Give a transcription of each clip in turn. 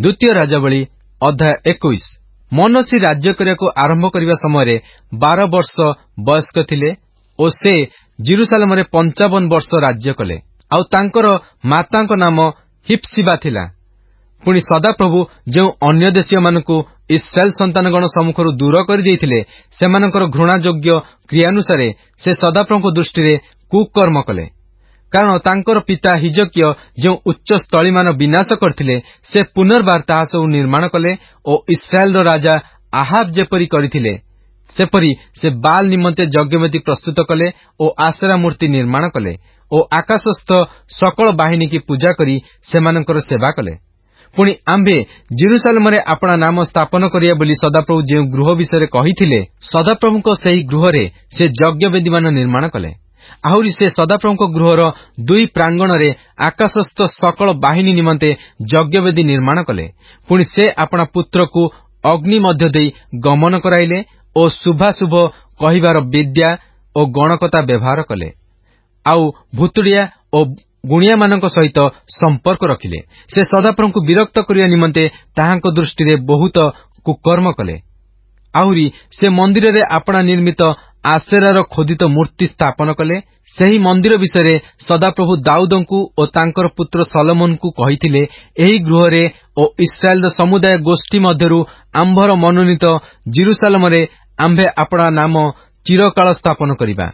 ଦ୍ୱିତୀୟ ରାଜାବଳୀ ଅଧ୍ୟାୟ 21। ମନୋସୀ ରାଜ୍ୟ କରିବାକୁ ଆରମ୍ଭ କରିବା ସମୟରେ 12 ବର୍ଷ ବୟସ୍କ ଥିଲେ ଓ ସେ ଜେରୁସାଲେମରେ 55 ବର୍ଷ ରାଜ୍ୟ କଲେ। ଆଉ ତାଙ୍କର ମାତାଙ୍କ ନାମ ହିପ୍ସିବା ଥିଲା। ପୁଣି ସଦାପ୍ରଭୁ ଯେଉଁ ଅନ୍ୟ ଦେଶୀୟମାନଙ୍କୁ ଇସ୍ରାଏଲ ସନ୍ତାନଗଣ ସମ୍ମୁଖରୁ ଦୂର କରିଦେଇଥିଲେ, ସେମାନଙ୍କର ଘୃଣାଯୋଗ୍ୟ କ୍ରିୟାନୁସାରେ ସେ ସଦାପ୍ରଭୁଙ୍କ ଦୃଷ୍ଟିରେ କୁକର୍ମ କଲେ। କାରଣ ତାଙ୍କର ପିତା ହିଜକିୟ ଯେଉଁ ଉଚ୍ଚସ୍ଥଳୀମାନ ବିନାଶ କରିଥିଲେ, ସେ ପୁନର୍ବାର ତାହା ସବୁ ନିର୍ମାଣ କଲେ ଓ ଇସ୍ରାଏଲର ରାଜା ଆହାବ ଯେପରି କରିଥିଲେ, ସେପରି ସେ ବାଲ୍ ନିମନ୍ତେ ଯଜ୍ଞବେଦୀ ପ୍ରସ୍ତୁତ କଲେ ଓ ଆସେରା ମୂର୍ତ୍ତି ନିର୍ମାଣ କଲେ ଓ ଆକାଶସ୍ଥ ସକଳ ବାହିନୀକି ପୂଜା କରି ସେମାନଙ୍କର ସେବା କଲେ। ପୁଣି ଆମ୍ଭେ ଜେରୁସାଲେମରେ ଆପଣା ନାମ ସ୍ଥାପନ କରିବା ବୋଲି ସଦାପ୍ରଭୁ ଯେଉଁ ଗୃହ ବିଷୟରେ କହିଥିଲେ, ସଦାପ୍ରଭୁଙ୍କ ସେହି ଗୃହରେ ସେ ଯଜ୍ଞବେଦୀମାନ ନିର୍ମାଣ କଲେ। ଆହୁରି ସେ ସଦାପ୍ରଭୁଙ୍କ ଗୃହର 2 ପ୍ରାଙ୍ଗଣରେ ଆକାଶସ୍ଥ ସକଳ ବାହିନୀ ନିମନ୍ତେ ଯଜ୍ଞବେଦୀ ନିର୍ମାଣ କଲେ। ପୁଣି ସେ ଆପଣା ପୁତ୍ରକୁ ଅଗ୍ନି ମଧ୍ୟ ଦେଇ ଗମନ କରାଇଲେ ଓ ଶୁଭାଶୁଭ କହିବାର ବିଦ୍ୟା ଓ ଗଣକତା ବ୍ୟବହାର କଲେ। ଆଉ ଭୁତୁଡ଼ିଆ ଓ ଗୁଣିଆମାନଙ୍କ ସହିତ ସମ୍ପର୍କ ରଖିଲେ। ସେ ସଦାପ୍ରଭୁଙ୍କୁ ବିରକ୍ତ କରିବା ନିମନ୍ତେ ତାହାଙ୍କ ଦୃଷ୍ଟିରେ ବହୁତ କୁକର୍ମ କଲେ। ଆହୁରି ସେ ମନ୍ଦିରରେ ଆପଣା ନିର୍ମିତ ଆସେରାର ଖୋଦିତ ମୂର୍ତ୍ତି ସ୍ଥାପନ କଲେ। ସେହି ମନ୍ଦିର ବିଷୟରେ ସଦାପ୍ରଭୁ ଦାଉଦଙ୍କୁ ଓ ତାଙ୍କର ପୁତ୍ର ସଲୋମନଙ୍କୁ କହିଥିଲେ, ଏହି ଗୃହରେ ଓ ଇସ୍ରାଏଲର ସମୁଦାୟ ଗୋଷ୍ଠୀ ମଧ୍ୟରୁ ଆମ୍ଭର ମନୋନୀତ ଜେରୁସାଲେମରେ ଆମ୍ଭେ ଆପଣା ନାମ ଚିରକାଳ ସ୍ଥାପନ କରିବା।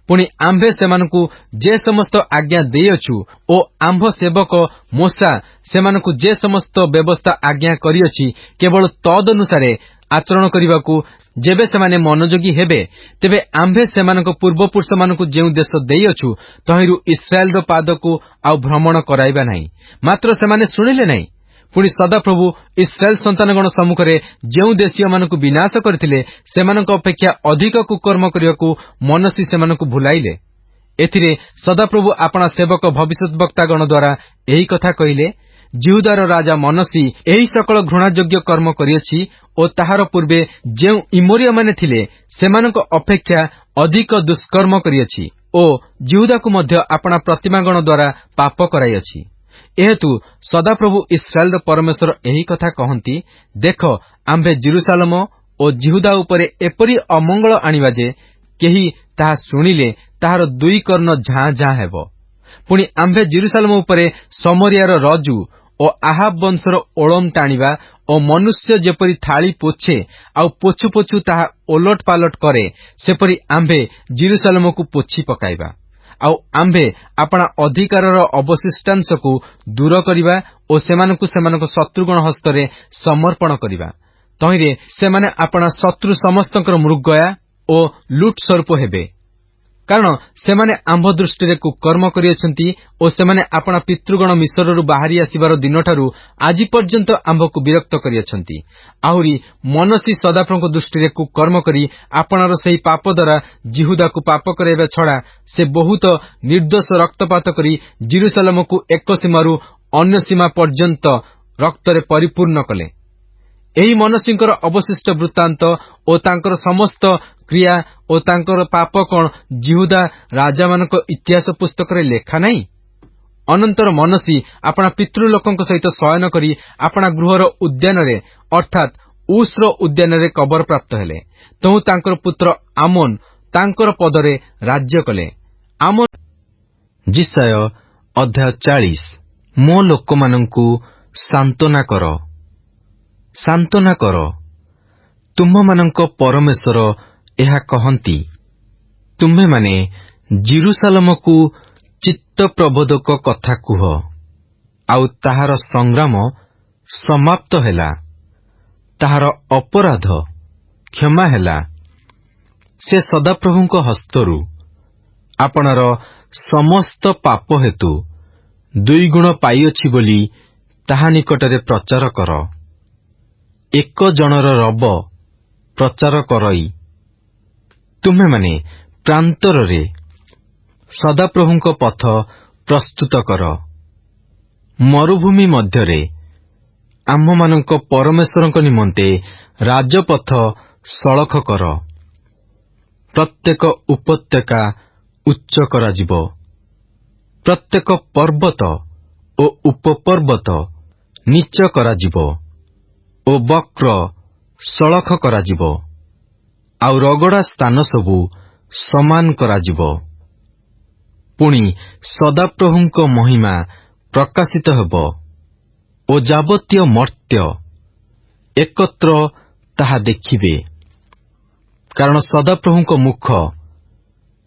ପୁଣି ଆମ୍ଭେ ସେମାନଙ୍କୁ ଯେ ସମସ୍ତ ଆଜ୍ଞା ଦେଇଅଛୁ ଓ ଆମ୍ଭ ସେବକ ମୋଶା ସେମାନଙ୍କୁ ଯେ ସମସ୍ତ ବ୍ୟବସ୍ଥା ଆଜ୍ଞା କରିଅଛି, କେବଳ ତଦନୁସାରେ ଆଚରଣ କରିବାକୁ ଯେବେ ସେମାନେ ମନୋଯୋଗୀ ହେବେ, ତେବେ ଆମ୍ଭେ ସେମାନଙ୍କ ପୂର୍ବପୁରୁଷମାନଙ୍କୁ ଯେଉଁ ଦେଶ ଦେଇଅଛୁ, ତହିଁରୁ ଇସ୍ରାଏଲର ପାଦକୁ ଆଉ ଭ୍ରମଣ କରାଇବା ନାହିଁ। ମାତ୍ର ସେମାନେ ଶୁଣିଲେ ନାହିଁ। ପୁଣି ସଦାପ୍ରଭୁ ଇସ୍ରାଏଲ ସନ୍ତାନଗଣ ସମ୍ମୁଖରେ ଯେଉଁ ଦେଶୀୟମାନଙ୍କୁ ବିନାଶ କରିଥିଲେ, ସେମାନଙ୍କ ଅପେକ୍ଷା ଅଧିକ କୁକର୍ମ କରିବାକୁ ମନୋସୀ ସେମାନଙ୍କୁ ଭୁଲାଇଲେ। ଏଥିରେ ସଦାପ୍ରଭୁ ଆପଣା ସେବକ ଭବିଷ୍ୟତବକ୍ତାଗଣ ଦ୍ୱାରା ଏହି କଥା କହିଲେ, ଜିହୁଦାର ରାଜା ମନୋସୀ ଏହି ସକଳ ଘୃଣାଯୋଗ୍ୟ କର୍ମ କରିଅଛି ଓ ତାହାର ପୂର୍ବେ ଯେଉଁ ଇମୋରିୟମାନେ ଥିଲେ, ସେମାନଙ୍କ ଅପେକ୍ଷା ଅଧିକ ଦୁଷ୍କର୍ମ କରିଅଛି ଓ ଜିହୁଦାକୁ ମଧ୍ୟ ଆପଣା ପ୍ରତିମାଗଣ ଦ୍ୱାରା ପାପ କରାଇଅଛି। ଏହେତୁ ସଦାପ୍ରଭୁ ଇସ୍ରାଏଲର ପରମେଶ୍ୱର ଏହି କଥା କହନ୍ତି, ଦେଖ, ଆମ୍ଭେ ଜେରୁସାଲେମ ଓ ଜିହୁଦା ଉପରେ ଏପରି ଅମଙ୍ଗଳ ଆଣିବା ଯେ କେହି ତାହା ଶୁଣିଲେ ତାହାର 2 କର୍ଣ୍ଣ ଝାଁ ଝାଁ ହେବ। ପୁଣି ଆମ୍ଭେ ଜେରୁସାଲେମ ଉପରେ ସମରିଆର ରଜୁ ଓ ଆହାବ ବଂଶର ଓଳମ ଟାଣିବା ଓ ମନୁଷ୍ୟ ଯେପରି ଥାଳି ପୋଛେ ଆଉ ପୋଛୁ ପୋଛୁ ତାହା ଓଲଟ ପାଲଟ କରେ, ସେପରି ଆମ୍ଭେ ଜେରୁସାଲେମକୁ ପୋଛି ପକାଇବା। ଆଉ ଆମ୍ଭେ ଆପଣା ଅଧିକାରର ଅବଶିଷ୍ଟାଂଶକୁ ଦୂର କରିବା ଓ ସେମାନଙ୍କୁ ସେମାନଙ୍କ ଶତ୍ରୁଗଣ ହସ୍ତରେ ସମର୍ପଣ କରିବା। ତହିଁରେ ସେମାନେ ଆପଣା ଶତ୍ରୁ ସମସ୍ତଙ୍କର ମୃଗୟା ଓ ଲୁଟ ସ୍ୱରୂପ ହେବେ। କାରଣ ସେମାନେ ଆମ୍ଭ ଦୃଷ୍ଟିରେ କୁକର୍ମ କରିଅଛନ୍ତି ଓ ସେମାନେ ଆପଣା ପିତୃଗଣ ମିଶ୍ରରୁ ବାହାରି ଆସିବାର ଦିନଠାରୁ ଆଜି ପର୍ଯ୍ୟନ୍ତ ଆମ୍ଭକୁ ବିରକ୍ତ କରିଅଛନ୍ତି। ଆହୁରି ମନୋସୀ ସଦାପ୍ରଭୁଙ୍କ ଦୃଷ୍ଟିରେ କୁକର୍ମ କରି ଆପଣାର ସେହି ପାପ ଦ୍ୱାରା ଜିହୁଦାକୁ ପାପ କରାଇବା ଛଡ଼ା ସେ ବହୁତ ନିର୍ଦ୍ଦୋଷ ରକ୍ତପାତ କରି ଜେରୁସାଲେମକୁ ଏକ ସୀମାରୁ ଅନ୍ୟ ସୀମା ପର୍ଯ୍ୟନ୍ତ ରକ୍ତରେ ପରିପୂର୍ଣ୍ଣ କଲେ। ଏହି ମନୋସୀଙ୍କର ଅବଶିଷ୍ଟ ବୃତ୍ତାନ୍ତ ଓ ତାଙ୍କର ସମସ୍ତ କ୍ରିୟା ଓ ତାଙ୍କର ପାପ କଣ ଜିହୁଦା ରାଜାମାନଙ୍କ ଇତିହାସ ପୁସ୍ତକରେ ଲେଖା ନାହିଁ? ଅନନ୍ତର ମନୋସୀ ଆପଣା ପିତୃଲୋକଙ୍କ ସହିତ ଶୟନ କରି ଆପଣା ଗୃହର ଉଦ୍ୟାନରେ ଅର୍ଥାତ୍ ଉସ୍ର ଉଦ୍ୟାନରେ କବର ପ୍ରାପ୍ତ ହେଲେ। ତହୁ ତାଙ୍କର ପୁତ୍ର ଆମୋନ ତାଙ୍କର ପଦରେ ରାଜ୍ୟ କଲେ। ଆମୋନ ଜିସାୟ ଅଧ୍ୟାୟ 40। ମୋ ଲୋକମାନଙ୍କୁ ସାନ୍ତ୍ୱନା କର, ସାନ୍ତ୍ୱନା କର, ତୁମ୍ଭମାନଙ୍କ ପରମେଶ୍ୱର ଏହା କହନ୍ତି, ତୁମ୍ଭେମାନେ ଜେରୁସାଲେମକୁ ଚିତ୍ତପ୍ରବୋଧକ କଥା କୁହ। ଆଉ ତାହାର ସଂଗ୍ରାମ ସମାପ୍ତ ହେଲା, ତାହାର ଅପରାଧ କ୍ଷମା ହେଲା। ସେ ସଦାପ୍ରଭୁଙ୍କ ହସ୍ତରୁ ଆପଣାର ସମସ୍ତ ପାପ ହେତୁ 2 ଗୁଣ ପାଇଅଛି ବୋଲି ତାହା ନିକଟରେ ପ୍ରଚାର କର। 1 ଜଣର ରବ ପ୍ରଚାର କରଇ। ତୁମ୍ଭେମାନେ ପ୍ରାନ୍ତରରେ ସଦାପ୍ରଭୁଙ୍କ ପଥ ପ୍ରସ୍ତୁତ କର। ମରୁଭୂମି ମଧ୍ୟରେ ଆମ୍ଭମାନଙ୍କ ପରମେଶ୍ୱରଙ୍କ ନିମନ୍ତେ ରାଜପଥ ସଳଖ କର। ପ୍ରତ୍ୟେକ ଉପତ୍ୟକା ଉଚ୍ଚ କରାଯିବ, ପ୍ରତ୍ୟେକ ପର୍ବତ ଓ ଉପପର୍ବତ ନୀଚ କରାଯିବ ଓ ବକ୍ର ସଳଖ କରାଯିବ, ଆଉ ରଗଡ଼ା ସ୍ଥାନ ସବୁ ସମାନ କରାଯିବ। ପୁଣି ସଦାପ୍ରଭୁଙ୍କ ମହିମା ପ୍ରକାଶିତ ହେବ ଓ ଯାବତୀୟ ମର୍ତ୍ତ୍ୟ ଏକତ୍ର ତାହା ଦେଖିବେ, କାରଣ ସଦାପ୍ରଭୁଙ୍କ ମୁଖ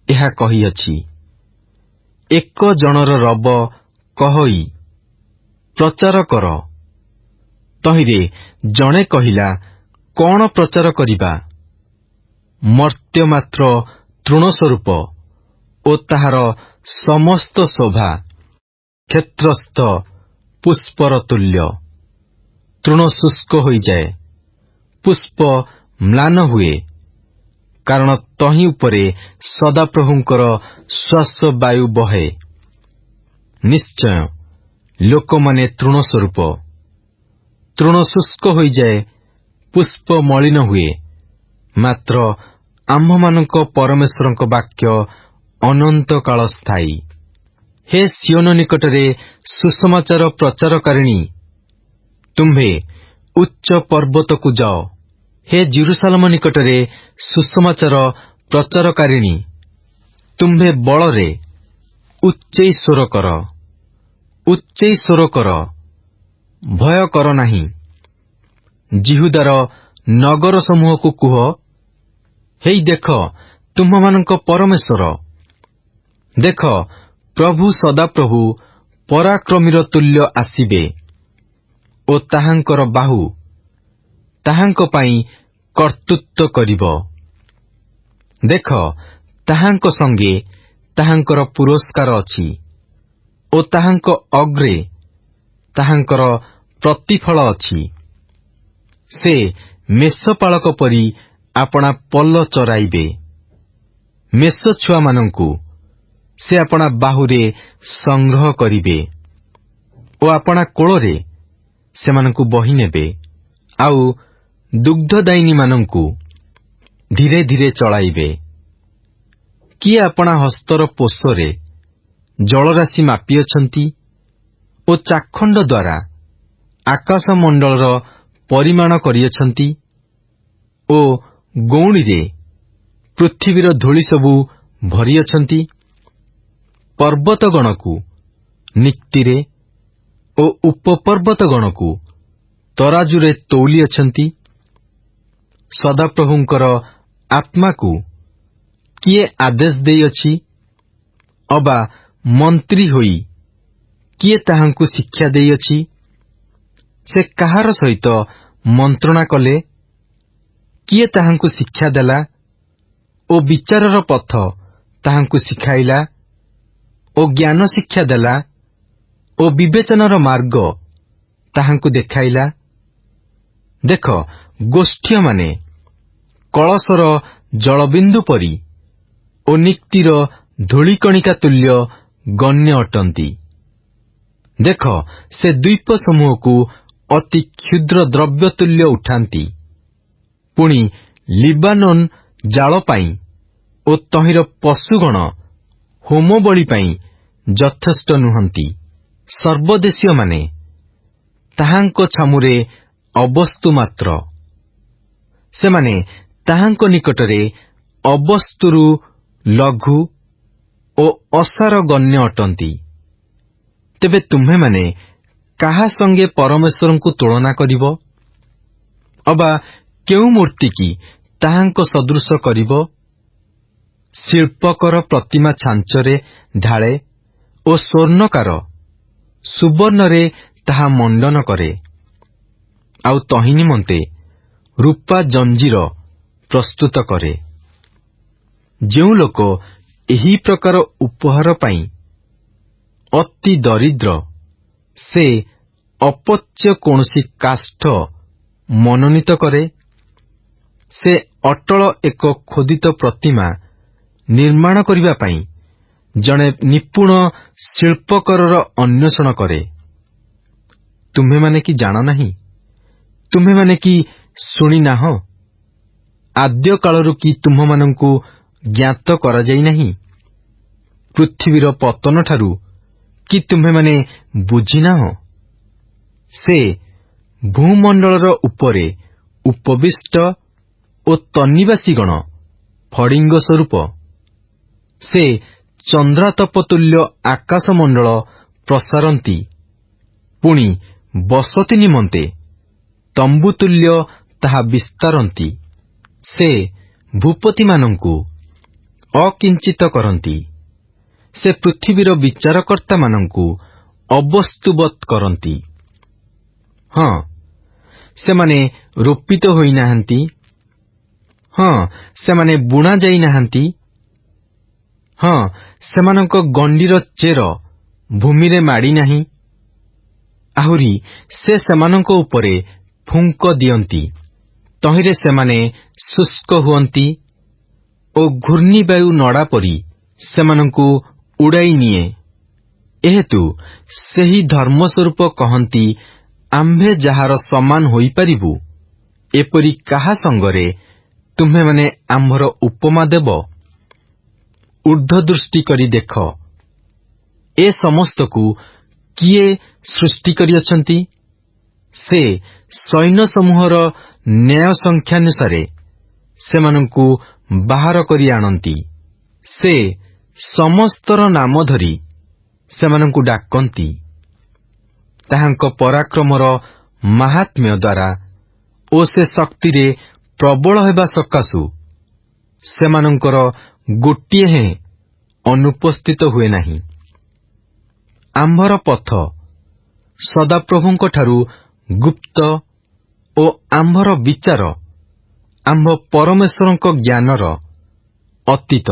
ଏହା କହିଅଛି। ଏକ ଜଣର ରବ କହଇ ପ୍ରଚାର କର। ତହିଁରେ ଜଣେ କହିଲା, କଣ ପ୍ରଚାର କରିବା? ମର୍ତ୍ତ୍ୟ ମାତ୍ର ତୃଣ ସ୍ୱରୂପ ଓ ତାହାର ସମସ୍ତ ଶୋଭା କ୍ଷେତ୍ରସ୍ଥ ପୁଷ୍ପର ତୁଲ୍ୟ। ତୃଣ ଶୁଷ୍କ ହୋଇଯାଏ, ପୁଷ୍ପ ମ୍ଳାନ ହୁଏ, କାରଣ ତହିଁ ଉପରେ ସଦାପ୍ରଭୁଙ୍କର ଶ୍ୱାସ ବାୟୁ ବହେ। ନିଶ୍ଚୟ ଲୋକମାନେ ତୃଣ ସ୍ୱରୂପ। ତୃଣ ଶୁଷ୍କ ହୋଇଯାଏ, ପୁଷ୍ପ ମଳିନ ହୁଏ, ମାତ୍ର ଆମ୍ଭମାନଙ୍କ ପରମେଶ୍ୱରଙ୍କ ବାକ୍ୟ ଅନନ୍ତ କାଳ ସ୍ଥାୟୀ। ହେ ସିଓନ ନିକଟରେ ସୁସମାଚାର ପ୍ରଚାରକାରିଣୀ, ତୁମ୍ଭେ ଉଚ୍ଚ ପର୍ବତକୁ ଯାଅ। ହେ ଜେରୁସାଲେମ ନିକଟରେ ସୁସମାଚାର ପ୍ରଚାରକାରିଣୀ, ତୁମ୍ଭେ ବଳରେ ଉଚ୍ଚେଇ ସ୍ୱର କର, ଉଚ୍ଚେଇ ସ୍ୱର କର, ଭୟ କର ନାହିଁ। ଜିହୁଦାର ନଗର ସମୂହକୁ କୁହ, ହେଇ ଦେଖ ତୁମ୍ଭମାନଙ୍କ ପରମେଶ୍ୱର। ଦେଖ, ପ୍ରଭୁ ସଦାପ୍ରଭୁ ପରାକ୍ରମୀର ତୁଲ୍ୟ ଆସିବେ ଓ ତାହାଙ୍କର ବାହୁ ତାହାଙ୍କ ପାଇଁ କର୍ତ୍ତୃତ୍ୱ କରିବ। ଦେଖ, ତାହାଙ୍କ ସଙ୍ଗେ ତାହାଙ୍କର ପୁରସ୍କାର ଅଛି ଓ ତାହାଙ୍କ ଅଗ୍ରେ ତାହାଙ୍କର ପ୍ରତିଫଳ ଅଛି। ସେ ମେଷପାଳକ ପରି ଆପଣା ପଲ ଚରାଇବେ। ମେଷଛୁଆମାନଙ୍କୁ ସେ ଆପଣା ବାହୁରେ ସଂଗ୍ରହ କରିବେ ଓ ଆପଣା କୋଳରେ ସେମାନଙ୍କୁ ବହି ନେବେ, ଆଉ ଦୁଗ୍ଧଦାୟିନୀମାନଙ୍କୁ ଧୀରେ ଧୀରେ ଚଳାଇବେ। କିଏ ଆପଣା ହସ୍ତର ପୋଷରେ ଜଳରାଶି ମାପିଅଛନ୍ତି ଓ ଚାଖଣ୍ଡ ଦ୍ୱାରା ଆକାଶମଣ୍ଡଳର ପରିମାଣ କରିଅଛନ୍ତି ଓ ଗଉଣିରେ ପୃଥିବୀର ଧୂଳି ସବୁ ଭରିଅଛନ୍ତି? ପର୍ବତଗଣକୁ ନିକ୍ତିରେ ଓ ଉପପର୍ବତଗଣକୁ ତରାଜୁରେ ତୌଲିଅଛନ୍ତି? ସଦାପ୍ରଭୁଙ୍କର ଆତ୍ମାକୁ କିଏ ଆଦେଶ ଦେଇଅଛି? ଅବା ମନ୍ତ୍ରୀ ହୋଇ କିଏ ତାହାଙ୍କୁ ଶିକ୍ଷା ଦେଇଅଛି? ସେ କାହାର ସହିତ ମନ୍ତ୍ରଣା କଲେ? କିଏ ତାହାଙ୍କୁ ଶିକ୍ଷା ଦେଲା ଓ ବିଚାରର ପଥ ତାହାଙ୍କୁ ଶିଖାଇଲା ଓ ଜ୍ଞାନ ଶିକ୍ଷା ଦେଲା ଓ ବିବେଚନାର ମାର୍ଗ ତାହାଙ୍କୁ ଦେଖାଇଲା? ଦେଖ, ଗୋଷ୍ଠୀୟମାନେ କଳସର ଜଳବିନ୍ଦୁ ପରି ଓ ନିକ୍ତିର ଧୂଳିକଣିକା ତୁଲ୍ୟ ଗଣ୍ୟ ଅଟନ୍ତି। ଦେଖ, ସେ ଦ୍ୱୀପ ସମୂହକୁ ଅତି କ୍ଷୁଦ୍ର ଦ୍ରବ୍ୟ ତୁଲ୍ୟ ଉଠାନ୍ତି। ପୁଣି ଲିବାନୋନ ଜାଳ ପାଇଁ ଓ ତହିଁର ପଶୁଗଣ ହୋମବଳି ପାଇଁ ଯଥେଷ୍ଟ ନୁହନ୍ତି। ସର୍ବଦେଶୀୟମାନେ ତାହାଙ୍କ ଛାମୁରେ ଅବସ୍ତୁ ମାତ୍ର। ସେମାନେ ତାହାଙ୍କ ନିକଟରେ ଅବସ୍ତୁରୁ ଲଘୁ ଓ ଅସାର ଗଣ୍ୟ ଅଟନ୍ତି। ତେବେ ତୁମ୍ଭେମାନେ କାହା ସଙ୍ଗେ ପରମେଶ୍ୱରଙ୍କୁ ତୁଳନା କରିବ? ଅବା କେଉଁ ମୂର୍ତ୍ତି କି ତାହାଙ୍କ ସଦୃଶ କରିବ? ଶିଳ୍ପକର ପ୍ରତିମା ଛାଞ୍ଚରେ ଢାଳେ ଓ ସ୍ୱର୍ଣ୍ଣକାର ସୁବର୍ଣ୍ଣରେ ତାହା ମଣ୍ଡନ କରେ, ଆଉ ତହିଁ ନିମନ୍ତେ ରୂପା ଜଞ୍ଜିର ପ୍ରସ୍ତୁତ କରେ। ଯେଉଁ ଲୋକ ଏହି ପ୍ରକାର ଉପହାର ପାଇଁ ଅତି ଦରିଦ୍ର, ସେ ଅପଚ୍ୟ କୌଣସି କାଷ୍ଠ ମନୋନୀତ କରେ। ସେ ଅଟଳ ଏକ ଖୋଦିତ ପ୍ରତିମା ନିର୍ମାଣ କରିବା ପାଇଁ ଜଣେ ନିପୁଣ ଶିଳ୍ପକରର ଅନ୍ୱେଷଣ କରେ। ତୁମ୍ଭେମାନେ କି ଜାଣ ନାହିଁ? ତୁମ୍ଭେମାନେ କି ଶୁଣି ନାହଁ? ଆଦ୍ୟକାଳରୁ କି ତୁମ୍ଭମାନଙ୍କୁ ଜ୍ଞାତ କରାଯାଇ ନାହିଁ? ପୃଥିବୀର ପତନଠାରୁ କି ତୁମ୍ଭେମାନେ ବୁଝିନାହଁ? ସେ ଭୂମଣ୍ଡଳର ଉପରେ ଉପବିଷ୍ଟ ଓ ତନ୍ନିବାସୀଗଣ ଫଡ଼ିଙ୍ଗ ସ୍ୱରୂପ। ସେ ଚନ୍ଦ୍ରାତପତୁଲ୍ୟ ଆକାଶମଣ୍ଡଳ ପ୍ରସାରନ୍ତି, ପୁଣି ବସତି ନିମନ୍ତେ ତମ୍ବୁତୁଲ୍ୟ ତାହା ବିସ୍ତାରନ୍ତି। ସେ ଭୂପତିମାନଙ୍କୁ ଅକିଞ୍ଚିତ କରନ୍ତି। ସେ ପୃଥିବୀର ବିଚାରକର୍ତ୍ତାମାନଙ୍କୁ ଅବସ୍ତୁବତ୍ କରନ୍ତି। ହଁ, ସେମାନେ ରୋପିତ ହୋଇନାହାନ୍ତି। ହଁ, ସେମାନେ ବୁଣା ଯାଇନାହାନ୍ତି। ହଁ, ସେମାନଙ୍କ ଗଣ୍ଡିର ଚେର ଭୂମିରେ ମାଡ଼ିନାହିଁ। ଆହୁରି ସେ ସେମାନଙ୍କ ଉପରେ ଫୁଙ୍କ ଦିଅନ୍ତି, ତହିଁରେ ସେମାନେ ଶୁଷ୍କ ହୁଅନ୍ତି ଓ ଘୂର୍ଣ୍ଣିବାୟୁ ନଡ଼ା ପରି ସେମାନଙ୍କୁ ଉଡ଼ାଇ ନିଏ। ଏହେତୁ ସେହି ଧର୍ମସ୍ୱରୂପ କହନ୍ତି, ଆମ୍ଭେ ଯାହାର ସମାନ ହୋଇପାରିବୁ, ଏପରି କାହା ସଙ୍ଗରେ ତୁମ୍ଭେମାନେ ଆମ୍ଭର ଉପମା ଦେବ? ଊର୍ଦ୍ଧ୍ୱଦୃଷ୍ଟି କରି ଦେଖ, ଏ ସମସ୍ତକୁ କିଏ ସୃଷ୍ଟି କରିଅଛନ୍ତି? ସେ ସୈନ୍ୟସମୂହର ନ୍ୟାୟ ସଂଖ୍ୟାନୁସାରେ ସେମାନଙ୍କୁ ବାହାର କରି ଆଣନ୍ତି। ସେ ସମସ୍ତର ନାମ ଧରି ସେମାନଙ୍କୁ ଡାକନ୍ତି। ତାହାଙ୍କ ପରାକ୍ରମର ମାହାତ୍ମ୍ୟ ଦ୍ୱାରା ଓ ସେ ଶକ୍ତିରେ ପ୍ରବଳ ହେବା ସକାଶୁ ସେମାନଙ୍କର ଗୋଟିଏ ହେଁ ଅନୁପସ୍ଥିତ ହୁଏ ନାହିଁ। ଆମ୍ଭର ପଥ ସଦାପ୍ରଭୁଙ୍କଠାରୁ ଗୁପ୍ତ ଓ ଆମ୍ଭର ବିଚାର ଆମ୍ଭ ପରମେଶ୍ୱରଙ୍କ ଜ୍ଞାନର ଅତୀତ।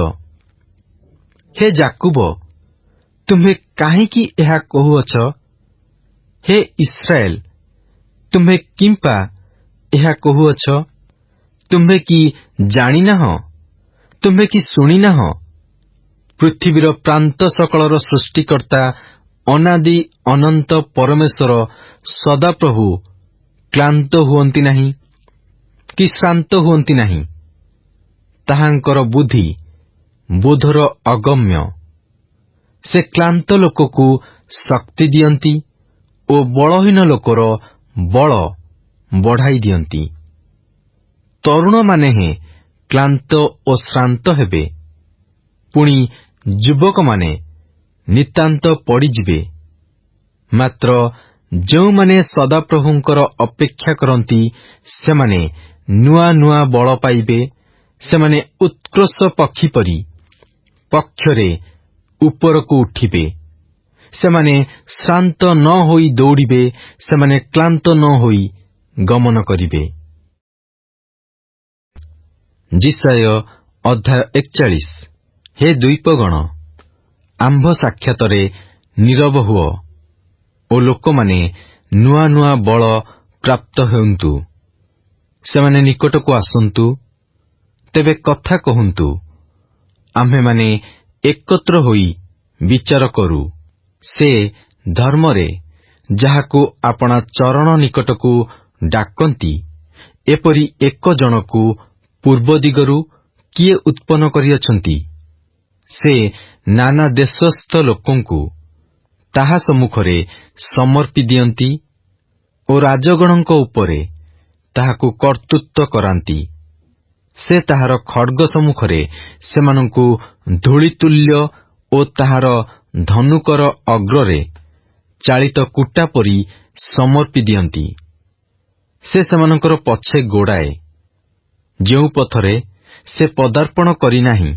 ହେ ଯାକୁବ, ତୁମ୍ଭେ କାହିଁକି ଏହା କହୁଅଛ? ହେ ଇସ୍ରାଏଲ, ତୁମ୍ଭେ କିମ୍ପା ଏହା କହୁଅଛ? ତୁମ୍ଭେ କି ଜାଣିନାହଁ? ତୁମ୍ଭେ କି ଶୁଣିନାହଁ? ପୃଥିବୀର ପ୍ରାନ୍ତ ସକଳର ସୃଷ୍ଟିକର୍ତ୍ତା ଅନାଦି ଅନନ୍ତ ପରମେଶ୍ୱର ସଦାପ୍ରଭୁ କ୍ଳାନ୍ତ ହୁଅନ୍ତି ନାହିଁ କି ଶ୍ରାନ୍ତ ହୁଅନ୍ତି ନାହିଁ। ତାହାଙ୍କର ବୁଦ୍ଧି ବୋଧର ଅଗମ୍ୟ। ସେ କ୍ଳାନ୍ତ ଲୋକକୁ ଶକ୍ତି ଦିଅନ୍ତି ଓ ବଳହୀନ ଲୋକର ବଳ ବଢ଼ାଇ ଦିଅନ୍ତି। ତରୁଣମାନେ ହେଁ କ୍ଳାନ୍ତ ଓ ଶ୍ରାନ୍ତ ହେବେ, ପୁଣି ଯୁବକମାନେ ନିତାନ୍ତ ପଡ଼ିଯିବେ। ମାତ୍ର ଯେଉଁମାନେ ସଦାପ୍ରଭୁଙ୍କର ଅପେକ୍ଷା କରନ୍ତି, ସେମାନେ ନୂଆ ନୂଆ ବଳ ପାଇବେ। ସେମାନେ ଉତ୍କର୍ଷ ପକ୍ଷୀ ପରି ପକ୍ଷରେ ଉପରକୁ ଉଠିବେ। ସେମାନେ ଶ୍ରାନ୍ତ ନ ହୋଇ ଦୌଡ଼ିବେ, ସେମାନେ କ୍ଳାନ୍ତ ନ ହୋଇ ଗମନ କରିବେ। ଯିଶାୟ ଅଧ୍ୟାୟ 41। ହେ ଦ୍ୱୀପଗଣ, ଆମ୍ଭ ସାକ୍ଷାତରେ ନୀରବ ହୁଅ ଓ ଲୋକମାନେ ନୂଆ ନୂଆ ବଳ ପ୍ରାପ୍ତ ହେଉନ୍ତୁ। ସେମାନେ ନିକଟକୁ ଆସନ୍ତୁ, ତେବେ କଥା କହନ୍ତୁ। ଆମ୍ଭେମାନେ ଏକତ୍ର ହୋଇ ବିଚାର କରୁ। ସେ ଧର୍ମରେ ଯାହାକୁ ଆପଣା ଚରଣ ନିକଟକୁ ଡାକନ୍ତି, ଏପରି ଏକ ଜଣକୁ ପୂର୍ବ ଦିଗରୁ କିଏ ଉତ୍ପନ୍ନ କରିଅଛନ୍ତି? ସେ ନାନା ଦେଶସ୍ଥ ଲୋକଙ୍କୁ ତାହା ସମ୍ମୁଖରେ ସମର୍ପି ଦିଅନ୍ତି ଓ ରାଜଗଣଙ୍କ ଉପରେ ତାହାକୁ କର୍ତ୍ତୃତ୍ୱ କରାନ୍ତି। ସେ ତାହାର ଖଡ୍ଗ ସମ୍ମୁଖରେ ସେମାନଙ୍କୁ ଧୂଳିତୁଲ୍ୟ ଓ ତାହାର ଧନୁକର ଅଗ୍ରରେ ଚାଳିତ କୁଟା ପରି ସମର୍ପି ଦିଅନ୍ତି। ସେ ସେମାନଙ୍କର ପଛେ ଗୋଡ଼ାଏ। ଯେଉଁ ପଥରେ ସେ ପଦାର୍ପଣ କରିନାହିଁ,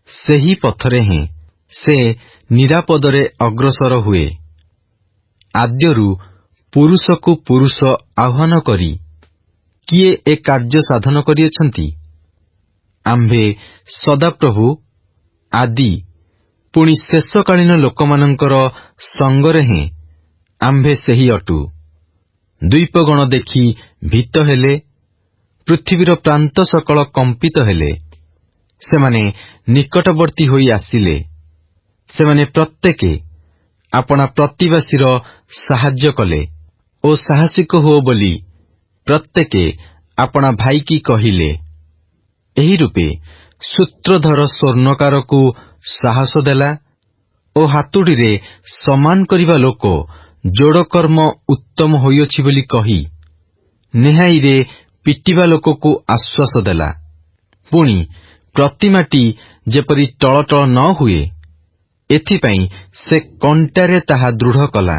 ସେହି ପଥରେ ହେଁ ସେ ନିରାପଦରେ ଅଗ୍ରସର ହୁଏ। ଆଦ୍ୟରୁ ପୁରୁଷକୁ ପୁରୁଷ ଆହ୍ୱାନ କରି କିଏ ଏ କାର୍ଯ୍ୟ ସାଧନ କରିଅଛନ୍ତି? ଆମ୍ଭେ ସଦାପ୍ରଭୁ ଆଦି ପୁଣି ଶେଷକାଳୀନ ଲୋକମାନଙ୍କର ସଙ୍ଗରେ ହେଁ ଆମ୍ଭେ ସେହି ଅଟୁ। ଦ୍ୱୀପଗଣ ଦେଖି ଭୀତ ହେଲେ, ପୃଥିବୀର ପ୍ରାନ୍ତ ସକଳ କମ୍ପିତ ହେଲେ। ସେମାନେ ନିକଟବର୍ତ୍ତୀ ହୋଇ ଆସିଲେ। ସେମାନେ ପ୍ରତ୍ୟେକେ ଆପଣା ପ୍ରତିବାସୀର ସାହାଯ୍ୟ କଲେ ଓ ସାହସିକ ହୁଅ ବୋଲି ପ୍ରତ୍ୟେକେ ଆପଣା ଭାଇକି କହିଲେ। ଏହି ରୂପେ ସୂତ୍ରଧର ସ୍ୱର୍ଣ୍ଣକାରକୁ ସାହସ ଦେଲା ଓ ହାତୁଡ଼ିରେ ସମାନ କରିବା ଲୋକ ଯୋଡ଼କର୍ମ ଉତ୍ତମ ହୋଇଅଛି ବୋଲି କହି ନେହାଇରେ ପିଟିବା ଲୋକକୁ ଆଶ୍ୱାସ ଦେଲା। ପୁଣି ପ୍ରତିମାଟି ଯେପରି ଟଳଟଳ ନ ହୁଏ, ଏଥିପାଇଁ ସେ କଣ୍ଟାରେ ତାହା ଦୃଢ଼ କଲା।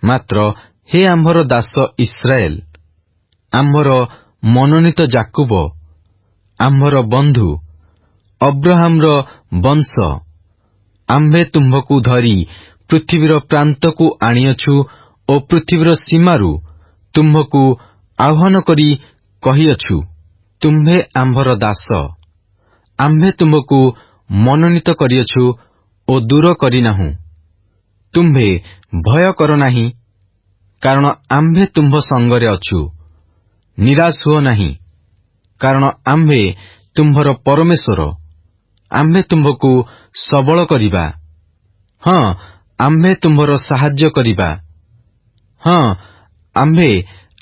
ମାତ୍ର ହେ ଆମ୍ଭର ଦାସ ଇସ୍ରାଏଲ, ଆମ୍ଭର ମନୋନୀତ ଯାକୁବ, ଆମ୍ଭର ବନ୍ଧୁ ଅବ୍ରାହମର ବଂଶ, ଆମ୍ଭେ ତୁମ୍ଭକୁ ଧରି ପୃଥିବୀର ପ୍ରାନ୍ତକୁ ଆଣିଅଛୁ ଓ ପୃଥିବୀର ସୀମାରୁ ତୁମ୍ଭକୁ ଆହ୍ୱାନ କରି କହିଅଛୁ, ତୁମ୍ଭେ ଆମ୍ଭର ଦାସ। ଆମ୍ଭେ ତୁମ୍ଭକୁ ମନୋନୀତ କରିଅଛୁ ଓ ଦୂର କରିନାହୁଁ। ତୁମ୍ଭେ ଭୟ କର ନାହିଁ, କାରଣ ଆମ୍ଭେ ତୁମ୍ଭ ସଙ୍ଗରେ ଅଛୁ। ନିରାଶ ହୁଅ ନାହିଁ, କାରଣ ଆମ୍ଭେ ତୁମ୍ଭର ପରମେଶ୍ୱର। ଆମ୍ଭେ ତୁମ୍ଭକୁ ସବଳ କରିବା, ହଁ ଆମ୍ଭେ ତୁମ୍ଭର ସାହାଯ୍ୟ କରିବା। ହଁ, ଆମ୍ଭେ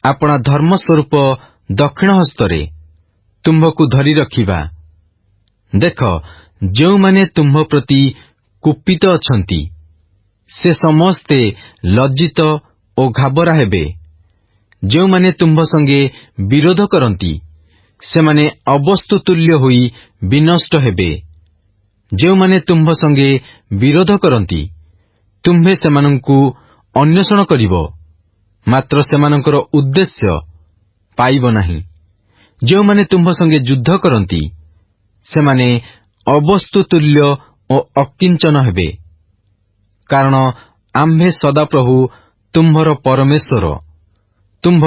ଆପଣା ଧର୍ମ ସ୍ୱରୂପ ଦକ୍ଷିଣ ହସ୍ତରେ ତୁମ୍ଭକୁ ଧରି ରଖିବା। ଦେଖ, ଯେଉଁମାନେ ତୁମ୍ଭ ପ୍ରତି କୁପିତ ଅଛନ୍ତି, ସେ ସମସ୍ତେ ଲଜ୍ଜିତ ଓ ଘାବରା ହେବେ। ଯେଉଁମାନେ ତୁମ୍ଭ ସଙ୍ଗେ ବିରୋଧ କରନ୍ତି, ସେମାନେ ଅବସ୍ତୁତୁଲ୍ୟ ହୋଇ ବିନଷ୍ଟ ହେବେ। ଯେଉଁମାନେ ତୁମ୍ଭ ସଙ୍ଗେ ବିରୋଧ କରନ୍ତି, ତୁମ୍ଭେ ସେମାନଙ୍କୁ ଅନ୍ୱେଷଣ କରିବ, ମାତ୍ର ସେମାନଙ୍କର ଉଦ୍ଦେଶ୍ୟ ପାଇବ ନାହିଁ। ଯେଉଁମାନେ ତୁମ୍ଭ ସଙ୍ଗେ ଯୁଦ୍ଧ କରନ୍ତି, ସେମାନେ ଅବସ୍ତୁତୁଲ୍ୟ ଓ ଅକିଞ୍ଚନ ହେବେ। କାରଣ ଆମ୍ଭେ ସଦାପ୍ରଭୁ ତୁମ୍ଭର ପରମେଶ୍ୱର। ତୁମ୍ଭ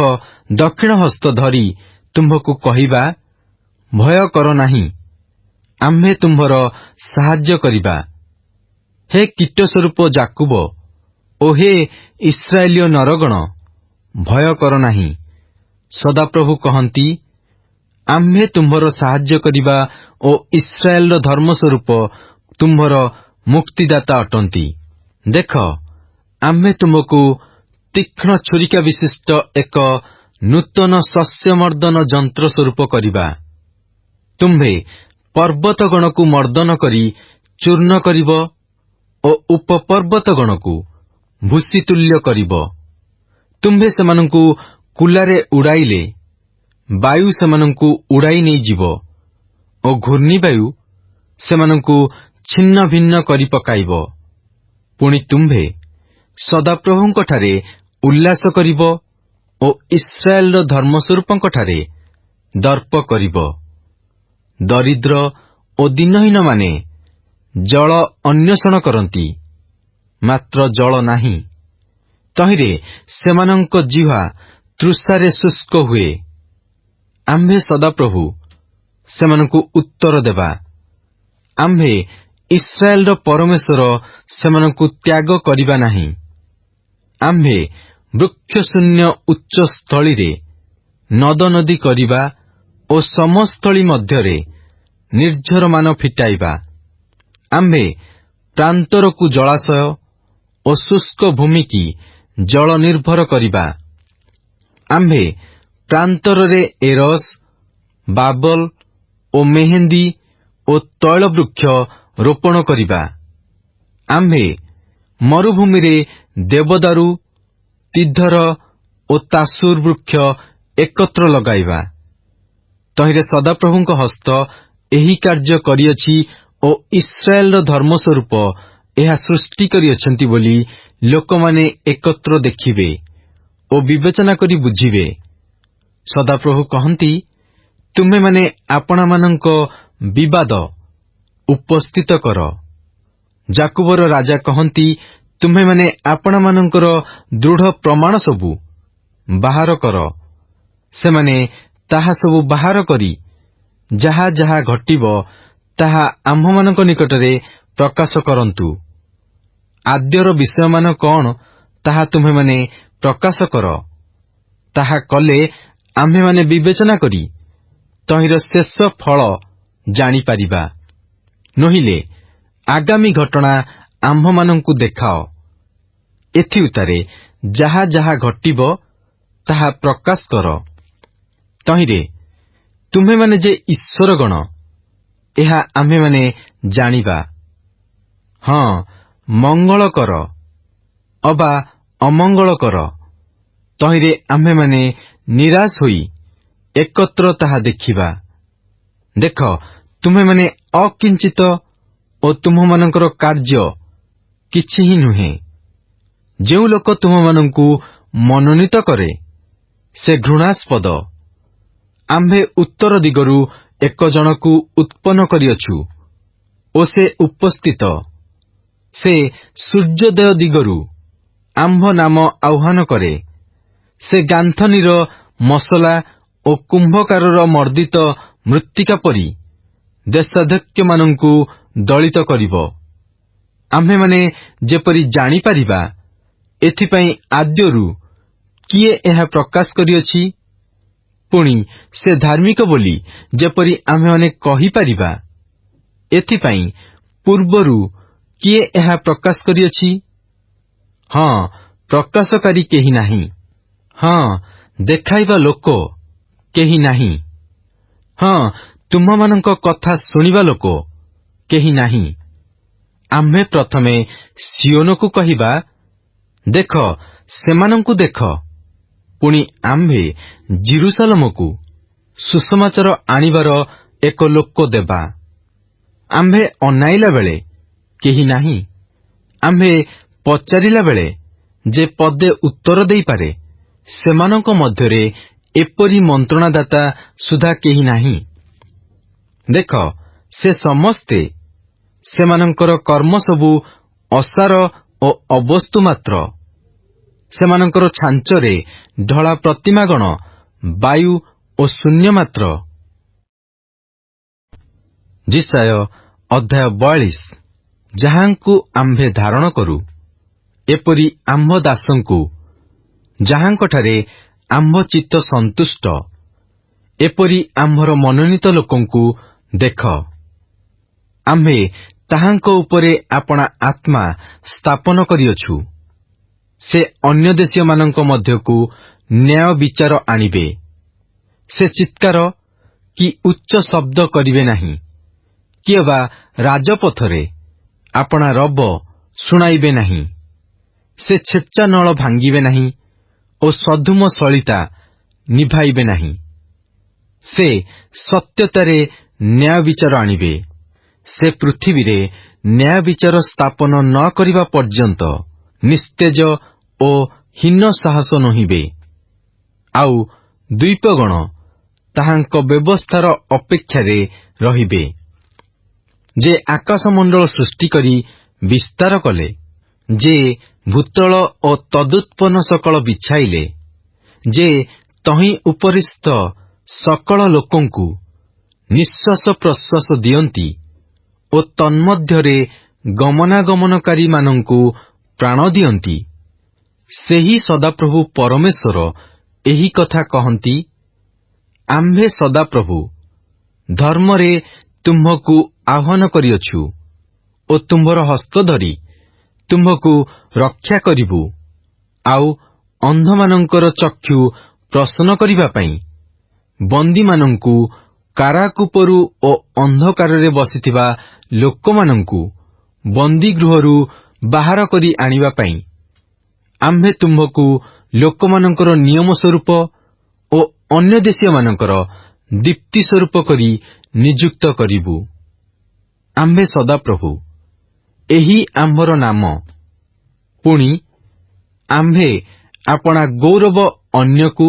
ଦକ୍ଷିଣ ହସ୍ତ ଧରି ତୁମ୍ଭକୁ କହିବା, ଭୟ କର ନାହିଁ, ଆମ୍ଭେ ତୁମ୍ଭର ସାହାଯ୍ୟ କରିବା। ହେ କୀଟସ୍ୱରୂପ ଯାକୁବ ଓ ହେ ଇସ୍ରାଏଲୀୟ ନରଗଣ, ଭୟ କର ନାହିଁ। ସଦାପ୍ରଭୁ କହନ୍ତି, ଆମ୍ଭେ ତୁମ୍ଭର ସାହାଯ୍ୟ କରିବା ଓ ଇସ୍ରାଏଲର ଧର୍ମସ୍ୱରୂପ ତୁମ୍ଭର ମୁକ୍ତିଦାତା ଅଟନ୍ତି। ଦେଖ, ଆମ୍ଭେ ତୁମକୁ ତୀକ୍ଷ୍ଣ ଛୁରିକା ବିଶିଷ୍ଟ ଏକ ନୂତନ ଶସ୍ୟମର୍ଦ୍ଦନ ଯନ୍ତ୍ର ସ୍ୱରୂପ କରିବା। ତୁମ୍ଭେ ପର୍ବତଗଣକୁ ମର୍ଦ୍ଦନ କରି ଚୂର୍ଣ୍ଣ କରିବ ଓ ଉପପର୍ବତଗଣକୁ ଭୂସିତୁଲ୍ୟ କରିବ। ତୁମ୍ଭେ ସେମାନଙ୍କୁ କୁଲାରେ ଉଡ଼ାଇଲେ ବାୟୁ ସେମାନଙ୍କୁ ଉଡ଼ାଇ ନେଇଯିବ ଓ ଘୂର୍ଣ୍ଣିବାୟୁ ସେମାନଙ୍କୁ ଛିନ୍ନ ଭିନ୍ନ କରି ପକାଇବ। ପୁଣି ତୁମ୍ଭେ ସଦାପ୍ରଭୁଙ୍କଠାରେ ଉଲ୍ଲାସ କରିବ ଓ ଇସ୍ରାଏଲର ଧର୍ମସ୍ୱରୂପଙ୍କଠାରେ ଦର୍ପ କରିବ। ଦରିଦ୍ର ଓ ଦିନହୀନମାନେ ଜଳ ଅନ୍ୱେଷଣ କରନ୍ତି, ମାତ୍ର ଜଳ ନାହିଁ। ତହିଁରେ ସେମାନଙ୍କ ଜିହ୍ୱା ତୃଷାରେ ଶୁଷ୍କ ହୁଏ। ଆମ୍ଭେ ସଦାପ୍ରଭୁ ସେମାନଙ୍କୁ ଉତ୍ତର ଦେବା। ଆମ୍ଭେ ଇସ୍ରାଏଲର ପରମେଶ୍ୱର ସେମାନଙ୍କୁ ତ୍ୟାଗ କରିବା ନାହିଁ। ଆମ୍ଭେ ବୃକ୍ଷଶୂନ୍ୟ ଉଚ୍ଚସ୍ଥଳୀରେ ନଦନଦୀ କରିବା ଓ ସମସ୍ଥଳୀ ମଧ୍ୟରେ ନିର୍ଝରମାନ ଫିଟାଇବା। ଆମ୍ଭେ ପ୍ରାନ୍ତରକୁ ଜଳାଶୟ ଓ ଶୁଷ୍କ ଭୂମିକି ଜଳ ନିର୍ଭର କରିବା। ଆମ୍ଭେ ପ୍ରାନ୍ତରରେ ଏରସ, ବାବଲ ଓ ମେହେନ୍ଦୀ ଓ ତୈଳବୃକ୍ଷ ରୋପଣ କରିବା। ଆମ୍ଭେ ମରୁଭୂମିରେ ଦେବଦାରୁ, ତିଧର ଓ ତାସୁର ବୃକ୍ଷ ଏକତ୍ର ଲଗାଇବା। ତହିଁରେ ସଦାପ୍ରଭୁଙ୍କ ହସ୍ତ ଏହି କାର୍ଯ୍ୟ କରିଅଛି ଓ ଇସ୍ରାଏଲର ଧର୍ମସ୍ୱରୂପ ଏହା ସୃଷ୍ଟି କରିଅଛନ୍ତି ବୋଲି ଲୋକମାନେ ଏକତ୍ର ଦେଖିବେ ଓ ବିବେଚନା କରି ବୁଝିବେ। ସଦାପ୍ରଭୁ କହନ୍ତି, ତୁମେମାନେ ଆପଣାମାନଙ୍କ ବିବାଦ ଉପସ୍ଥିତ କର। ଯାକୁବର ରାଜା କହନ୍ତି, ତୁମେମାନେ ଆପଣମାନଙ୍କର ଦୃଢ଼ ପ୍ରମାଣ ସବୁ ବାହାର କର। ସେମାନେ ତାହା ସବୁ ବାହାର କରି ଯାହା ଯାହା ଘଟିବ ତାହା ଆମ୍ଭମାନଙ୍କ ନିକଟରେ ପ୍ରକାଶ କରନ୍ତୁ। ଆଦ୍ୟର ବିଷୟମାନ କଣ ତାହା ତୁମେମାନେ ପ୍ରକାଶ କର। ତାହା କଲେ ଆମ୍ଭେମାନେ ବିବେଚନା କରି ତହିଁର ଶେଷ ଫଳ ଜାଣିପାରିବା। ନୋହିଲେ ଆଗାମୀ ଘଟଣା ଆମ୍ଭମାନଙ୍କୁ ଦେଖାଅ। ଏଥି ଉତ୍ତାରେ ଯାହା ଯାହା ଘଟିବ ତାହା ପ୍ରକାଶ କର। ତହିଁରେ ତୁମେମାନେ ଯେ ଈଶ୍ୱରଗଣ, ଏହା ଆମ୍ଭେମାନେ ଜାଣିବା। ହଁ, ମଙ୍ଗଳ କର ଅବା ଅମଙ୍ଗଳକର। ତହିଁରେ ଆମ୍ଭେମାନେ ନିରାଶ ହୋଇ ଏକତ୍ର ତାହା ଦେଖିବା। ଦେଖ, ତୁମେମାନେ ଅକିଞ୍ଚିତ ଓ ତୁମମାନଙ୍କର କାର୍ଯ୍ୟ କିଛି ହିଁ ନୁହେଁ। ଯେଉଁ ଲୋକ ତୁମମାନଙ୍କୁ ମନୋନୀତ କରେ, ସେ ଘୃଣାସ୍ପଦ। ଆମ୍ଭେ ଉତ୍ତର ଦିଗରୁ ଏକ ଜଣକୁ ଉତ୍ପନ୍ନ କରିଅଛୁ ଓ ସେ ଉପସ୍ଥିତ। ସେ ସୂର୍ଯ୍ୟୋଦୟ ଦିଗରୁ ଆମ୍ଭ ନାମ ଆହ୍ୱାନ କରେ। ସେ ଗାନ୍ଥନୀର ମସଲା ଓ କୁମ୍ଭକାରର ମର୍ଦ୍ଦିତ ମୃତ୍ତିକା ପରି ଦେଶାଧ୍ୟକ୍ଷମାନଙ୍କୁ ଦଳିତ କରିବ। ଆମ୍ଭେମାନେ ଯେପରି ଜାଣିପାରିବା, ଏଥିପାଇଁ ଆଦ୍ୟରୁ କିଏ ଏହା ପ୍ରକାଶ କରିଅଛି? ପୁଣି ସେ ଧାର୍ମିକ ବୋଲି ଯେପରି ଆମ୍ଭେମାନେ କହିପାରିବା, ଏଥିପାଇଁ ପୂର୍ବରୁ କିଏ ଏହା ପ୍ରକାଶ କରିଅଛି? ହଁ, ପ୍ରକାଶକାରୀ କେହି ନାହିଁ। ହଁ, ଦେଖାଇବା ଲୋକ କେହି ନାହିଁ। ହଁ, ତୁମମାନଙ୍କ କଥା ଶୁଣିବା ଲୋକ କେହି ନାହିଁ। ଆମ୍ଭେ ପ୍ରଥମେ ସିଓନକୁ କହିବା, ଦେଖ, ସେମାନଙ୍କୁ ଦେଖ। ପୁଣି ଆମ୍ଭେ ଜିରୁସାଲମକୁ ସୁସମାଚାର ଆଣିବାର ଏକ ଲୋକ ଦେବା। ଆମ୍ଭେ ଅନାଇଲା ବେଳେ କେହି ନାହିଁ। ଆମ୍ଭେ ପଚାରିଲା ବେଳେ ଯେ ପଦେ ଉତ୍ତର ଦେଇପାରେ, ସେମାନଙ୍କ ମଧ୍ୟରେ ଏପରି ମନ୍ତ୍ରଣାଦାତା ସୁଦ୍ଧା କେହି ନାହିଁ। ଦେଖ, ସେ ସମସ୍ତେ ସେମାନଙ୍କର କର୍ମ ସବୁ ଅସାର ଓ ଅବସ୍ତୁ ମାତ୍ର। ସେମାନଙ୍କର ଛାଞ୍ଚରେ ଢଳା ପ୍ରତିମାଗଣ ବାୟୁ ଓ ଶୂନ୍ୟ ମାତ୍ର। ଯିଶାୟ ଅଧ୍ୟାୟ 42। ଯାହାଙ୍କୁ ଆମ୍ଭେ ଧାରଣ କରୁ, ଏପରି ଆମ୍ଭ ଦାସଙ୍କୁ, ଯାହାଙ୍କଠାରେ ଆମ୍ଭ ଚିତ୍ତ ସନ୍ତୁଷ୍ଟ, ଏପରି ଆମ୍ଭର ମନୋନୀତ ଲୋକଙ୍କୁ ଦେଖ। ଆମ୍ଭେ ତାହାଙ୍କ ଉପରେ ଆପଣା ଆତ୍ମା ସ୍ଥାପନ କରିଅଛୁ। ସେ ଅନ୍ୟ ଦେଶୀୟମାନଙ୍କ ମଧ୍ୟକୁ ନ୍ୟାୟ ବିଚାର ଆଣିବେ। ସେ ଚିତ୍କାର କି ଉଚ୍ଚ ଶବ୍ଦ କରିବେ ନାହିଁ, କିଏ ବା ରାଜପଥରେ ଆପଣା ରବ ଶୁଣାଇବେ ନାହିଁ। ସେ ଛେଚା ନଳ ଭାଙ୍ଗିବେ ନାହିଁ ଓ ସଧୁମ ସଳିତା ନିଭାଇବେ ନାହିଁ। ସେ ସତ୍ୟତାରେ ନ୍ୟାୟ ବିଚାର ଆଣିବେ। ସେ ପୃଥିବୀରେ ନ୍ୟାୟ ବିଚାର ସ୍ଥାପନ ନ କରିବା ପର୍ଯ୍ୟନ୍ତ ନିସ୍ତେଜ ଓ ହୀନ ସାହସ ନୋହିବେ। ଆଉ ଦ୍ୱୀପଗଣ ତାହାଙ୍କ ବ୍ୟବସ୍ଥାର ଅପେକ୍ଷାରେ ରହିବେ। ଯେ ଆକାଶମଣ୍ଡଳ ସୃଷ୍ଟି କରି ବିସ୍ତାର କଲେ, ଯେ ଭୂତଳ ଓ ତଦୁତ୍ପନ୍ନ ସକଳ ବିଛାଇଲେ, ଯେ ତହିଁ ଉପରିସ୍ଥ ସକଳ ଲୋକଙ୍କୁ ନିଶ୍ୱାସ ପ୍ରଶ୍ୱାସ ଦିଅନ୍ତି ଓ ତନ୍ମଧ୍ୟରେ ଗମନାଗମନକାରୀମାନଙ୍କୁ ପ୍ରାଣ ଦିଅନ୍ତି, ସେହି ସଦାପ୍ରଭୁ ପରମେଶ୍ୱର ଏହି କଥା କହନ୍ତି, ଆମ୍ଭେ ସଦାପ୍ରଭୁ ଧର୍ମରେ ତୁମ୍ଭକୁ ଆହ୍ୱାନ କରିଅଛୁ ଓ ତୁମ୍ଭର ହସ୍ତ ଧରି ତୁମ୍ଭକୁ ରକ୍ଷା କରିବୁ। ଆଉ ଅନ୍ଧମାନଙ୍କର ଚକ୍ଷୁ ପ୍ରସନ୍ନ କରିବା ପାଇଁ, ବନ୍ଦୀମାନଙ୍କୁ କାରାକୂପରୁ ଓ ଅନ୍ଧକାରରେ ବସିଥିବା ଲୋକମାନଙ୍କୁ ବନ୍ଦୀଗୃହରୁ ବାହାର କରି ଆଣିବା ପାଇଁ, ଆମ୍ଭେ ତୁମ୍ଭକୁ ଲୋକମାନଙ୍କର ନିୟମ ସ୍ୱରୂପ ଓ ଅନ୍ୟ ଦେଶୀୟମାନଙ୍କର ଦୀପ୍ତି ସ୍ୱରୂପ କରି ନିଯୁକ୍ତ କରିବୁ। ଆମ୍ଭେ ସଦାପ୍ରଭୁ, ଏହି ଆମ୍ଭର ନାମ। ପୁଣି ଆମ୍ଭେ ଆପଣା ଗୌରବ ଅନ୍ୟକୁ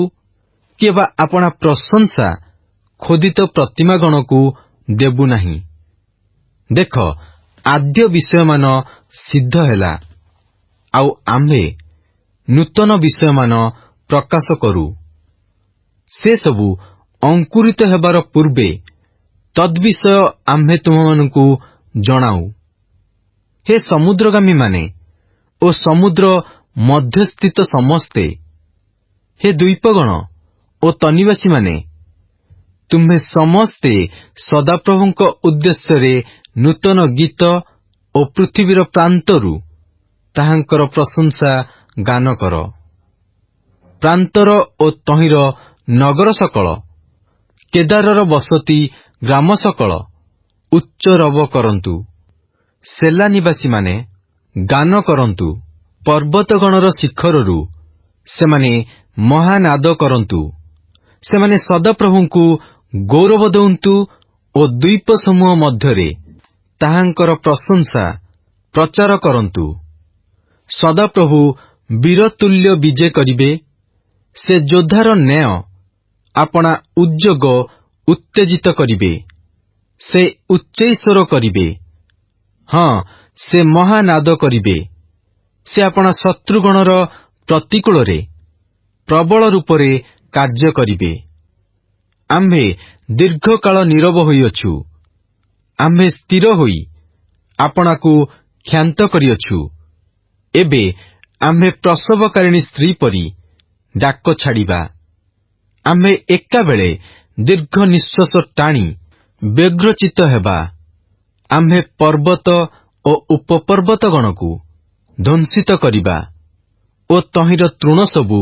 କିମ୍ବା ଆପଣା ପ୍ରଶଂସା ଖୋଦିତ ପ୍ରତିମାଗଣକୁ ଦେବୁ ନାହିଁ। ଦେଖ, ଆଦ୍ୟ ବିଷୟମାନ ସିଦ୍ଧ ହେଲା, ଆଉ ଆମ୍ଭେ ନୂତନ ବିଷୟମାନ ପ୍ରକାଶ କରୁ। ସେ ସବୁ ଅଙ୍କୁରିତ ହେବାର ପୂର୍ବେ ତଦ୍ବିଷୟ ଆମ୍ଭେ ତୁମମାନଙ୍କୁ ଜଣାଉ। ହେ ସମୁଦ୍ରଗାମୀମାନେ ଓ ସମୁଦ୍ର ମଧ୍ୟସ୍ଥିତ ସମସ୍ତେ, ହେ ଦ୍ୱୀପଗଣ ଓ ତନିବାସୀମାନେ, ତୁମ୍ଭେ ସମସ୍ତେ ସଦାପ୍ରଭୁଙ୍କ ଉଦ୍ଦେଶ୍ୟରେ ନୂତନ ଗୀତ ଓ ପୃଥିବୀର ପ୍ରାନ୍ତରୁ ତାହାଙ୍କର ପ୍ରଶଂସା ଗାନ କର। ପ୍ରାନ୍ତର ଓ ତହିଁର ନଗର ସକଳ, କେଦାରର ବସତି ଗ୍ରାମ ସକଳ ଉଚ୍ଚ ରବ କରନ୍ତୁ। ସେଲା ନିବାସୀମାନେ ଗାନ କରନ୍ତୁ। ପର୍ବତଗଣର ଶିଖରରୁ ସେମାନେ ମହାନାଦ କରନ୍ତୁ। ସେମାନେ ସଦାପ୍ରଭୁଙ୍କୁ ଗୌରବ ଦଉନ୍ତୁ ଓ ଦ୍ୱୀପ ସମୂହ ମଧ୍ୟରେ ତାହାଙ୍କର ପ୍ରଶଂସା ପ୍ରଚାର କରନ୍ତୁ। ସଦାପ୍ରଭୁ ବୀରତୁଲ୍ୟ ବିଜେ କରିବେ। ସେ ଯୋଦ୍ଧାର ନ୍ୟାୟ ଆପଣା ଉଦ୍ଯୋଗ ଉତ୍ତେଜିତ କରିବେ। ସେ ଉଚ୍ଚୈସ୍ୱର କରିବେ। ହଁ, ସେ ମହାନାଦ କରିବେ। ସେ ଆପଣା ଶତ୍ରୁଗଣର ପ୍ରତିକୂଳରେ ପ୍ରବଳ ରୂପରେ କାର୍ଯ୍ୟ କରିବେ। ଆମ୍ଭେ ଦୀର୍ଘକାଳ ନୀରବ ହୋଇଅଛୁ। ଆମ୍ଭେ ସ୍ଥିର ହୋଇ ଆପଣାକୁ କ୍ଷାନ୍ତ କରିଅଛୁ। ଏବେ ଆମ୍ଭେ ପ୍ରସବକାରିଣୀ ସ୍ତ୍ରୀ ପରି ଡାକ ଛାଡ଼ିବା। ଆମ୍ଭେ ଏକାବେଳେ ଦୀର୍ଘ ନିଶ୍ୱାସ ଟାଣି ବ୍ୟଗ୍ରଚିତ୍ତ ହେବା। ଆମ୍ଭେ ପର୍ବତ ଓ ଉପପର୍ବତଗଣକୁ ଧ୍ୱଂସିତ କରିବା ଓ ତହିଁର ତୃଣ ସବୁ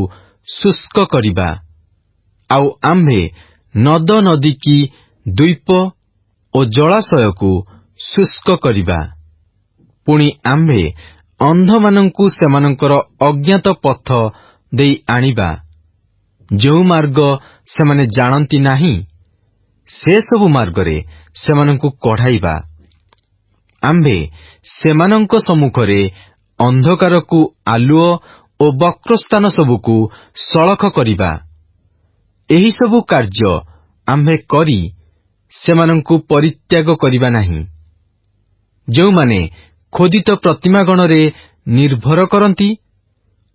ଶୁଷ୍କ କରିବା। ଆଉ ଆମ୍ଭେ ନଦ ନଦୀ କି ଦ୍ୱୀପ ଓ ଜଳାଶୟକୁ ଶୁଷ୍କ କରିବା। ପୁଣି ଆମ୍ଭେ ଅନ୍ଧମାନଙ୍କୁ ସେମାନଙ୍କର ଅଜ୍ଞାତ ପଥ ଦେଇ ଆଣିବା। ଯେଉଁ ମାର୍ଗ ସେମାନେ ଜାଣନ୍ତି ନାହିଁ, ସେସବୁ ମାର୍ଗରେ ସେମାନଙ୍କୁ କଢ଼ାଇବା। ଆମ୍ଭେ ସେମାନଙ୍କ ସମ୍ମୁଖରେ ଅନ୍ଧକାରକୁ ଆଲୁଅ ଓ ବକ୍ରସ୍ଥାନ ସବୁକୁ ସଳଖ କରିବା। ଏହିସବୁ କାର୍ଯ୍ୟ ଆମ୍ଭେ କରି ସେମାନଙ୍କୁ ପରିତ୍ୟାଗ କରିବା ନାହିଁ। ଯେଉଁମାନେ ଖୋଦିତ ପ୍ରତିମାଗଣରେ ନିର୍ଭର କରନ୍ତି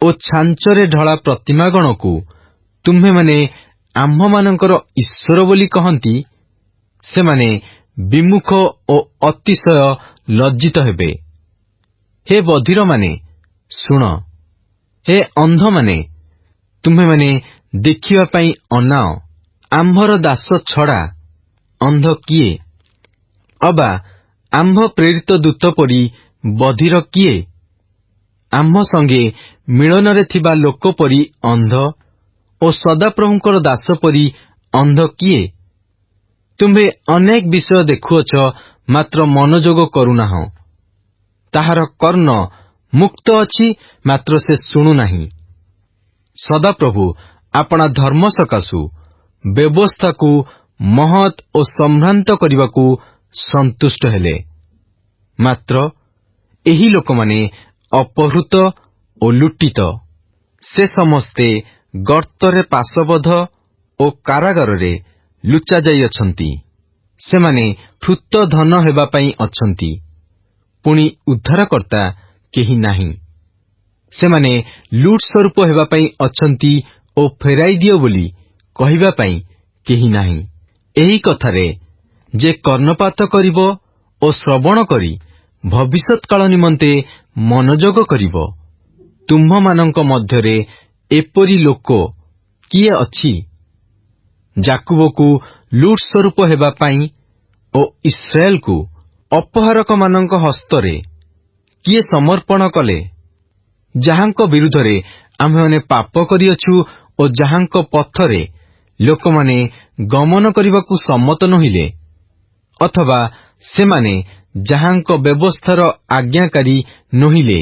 ଓ ଛାଞ୍ଚରେ ଢଳା ପ୍ରତିମାଗଣକୁ ତୁମ୍ଭେମାନେ ଆମ୍ଭମାନଙ୍କର ଈଶ୍ୱର ବୋଲି କହନ୍ତି, ସେମାନେ ବିମୁଖ ଓ ଅତିଶୟ ଲଜ୍ଜିତ ହେବେ। ହେ ବଧିରମାନେ, ଶୁଣ। ହେ ଅନ୍ଧମାନେ, ତୁମ୍ଭେମାନେ ଦେଖିବା ପାଇଁ ଅନାଅ। ଆମ୍ଭର ଦାସ ଛଡ଼ା ଅନ୍ଧ କିଏ? ଅବା ଆମ୍ଭ ପ୍ରେରିତ ଦୂତ ପରି ବଧିର କିଏ? ଆମ୍ଭ ସଙ୍ଗେ ମିଳନରେ ଥିବା ଲୋକ ପରି ଅନ୍ଧ ଓ ସଦାପ୍ରଭୁଙ୍କର ଦାସ ପରି ଅନ୍ଧ କିଏ? ତୁମ୍ଭେ ଅନେକ ବିଷୟ ଦେଖୁଅଛ, ମାତ୍ର ମନୋଯୋଗ କରୁନାହଁ। ତାହାର କର୍ଣ୍ଣ ମୁକ୍ତ ଅଛି, ମାତ୍ର ସେ ଶୁଣୁନାହିଁ। ସଦାପ୍ରଭୁ ଆପଣା ଧର୍ମ ସକାଶୁ ବ୍ୟବସ୍ଥାକୁ ମହତ୍ ଓ ସମ୍ଭ୍ରାନ୍ତ କରିବାକୁ ସନ୍ତୁଷ୍ଟ ହେଲେ। ମାତ୍ର ଏହି ଲୋକମାନେ ଅପହୃତ ଓ ଲୁଟିତ। ସେ ସମସ୍ତେ ଗର୍ତ୍ତରେ ପାଶବଦ୍ଧ ଓ କାରାଗାରରେ ଲୁଚା ଯାଇଅଛନ୍ତି। ସେମାନେ ହୃତ ଧନ ହେବା ପାଇଁ ଅଛନ୍ତି, ପୁଣି ଉଦ୍ଧାରକର୍ତ୍ତା କେହି ନାହିଁ। ସେମାନେ ଲୁଟ୍ ସ୍ୱରୂପ ହେବା ପାଇଁ ଅଛନ୍ତି ଓ ଫେରାଇ ଦିଅ ବୋଲି କହିବା ପାଇଁ କେହି ନାହିଁ। ଏହି କଥାରେ ଯେ କର୍ଣ୍ଣପାତ କରିବ ଓ ଶ୍ରବଣ କରି ଭବିଷ୍ୟତ୍ କାଳ ନିମନ୍ତେ ମନୋଯୋଗ କରିବ, ତୁମ୍ଭମାନଙ୍କ ମଧ୍ୟରେ ଏପରି ଲୋକ କିଏ ଅଛି? ଯାକୁବକୁ ଲୁଟ୍ ସ୍ୱରୂପ ହେବା ପାଇଁ ଓ ଇସ୍ରାଏଲକୁ ଅପହାରକମାନଙ୍କ ହସ୍ତରେ କିଏ ସମର୍ପଣ କଲେ? ଯାହାଙ୍କ ବିରୁଦ୍ଧରେ ଆମ୍ଭେମାନେ ପାପ କରିଅଛୁ ଓ ଯାହାଙ୍କ ପଥରେ ଲୋକମାନେ ଗମନ କରିବାକୁ ସମ୍ମତ ନୋହିଲେ, ଅଥବା ସେମାନେ ଯାହାଙ୍କ ବ୍ୟବସ୍ଥାର ଆଜ୍ଞାକାରୀ ନୋହିଲେ,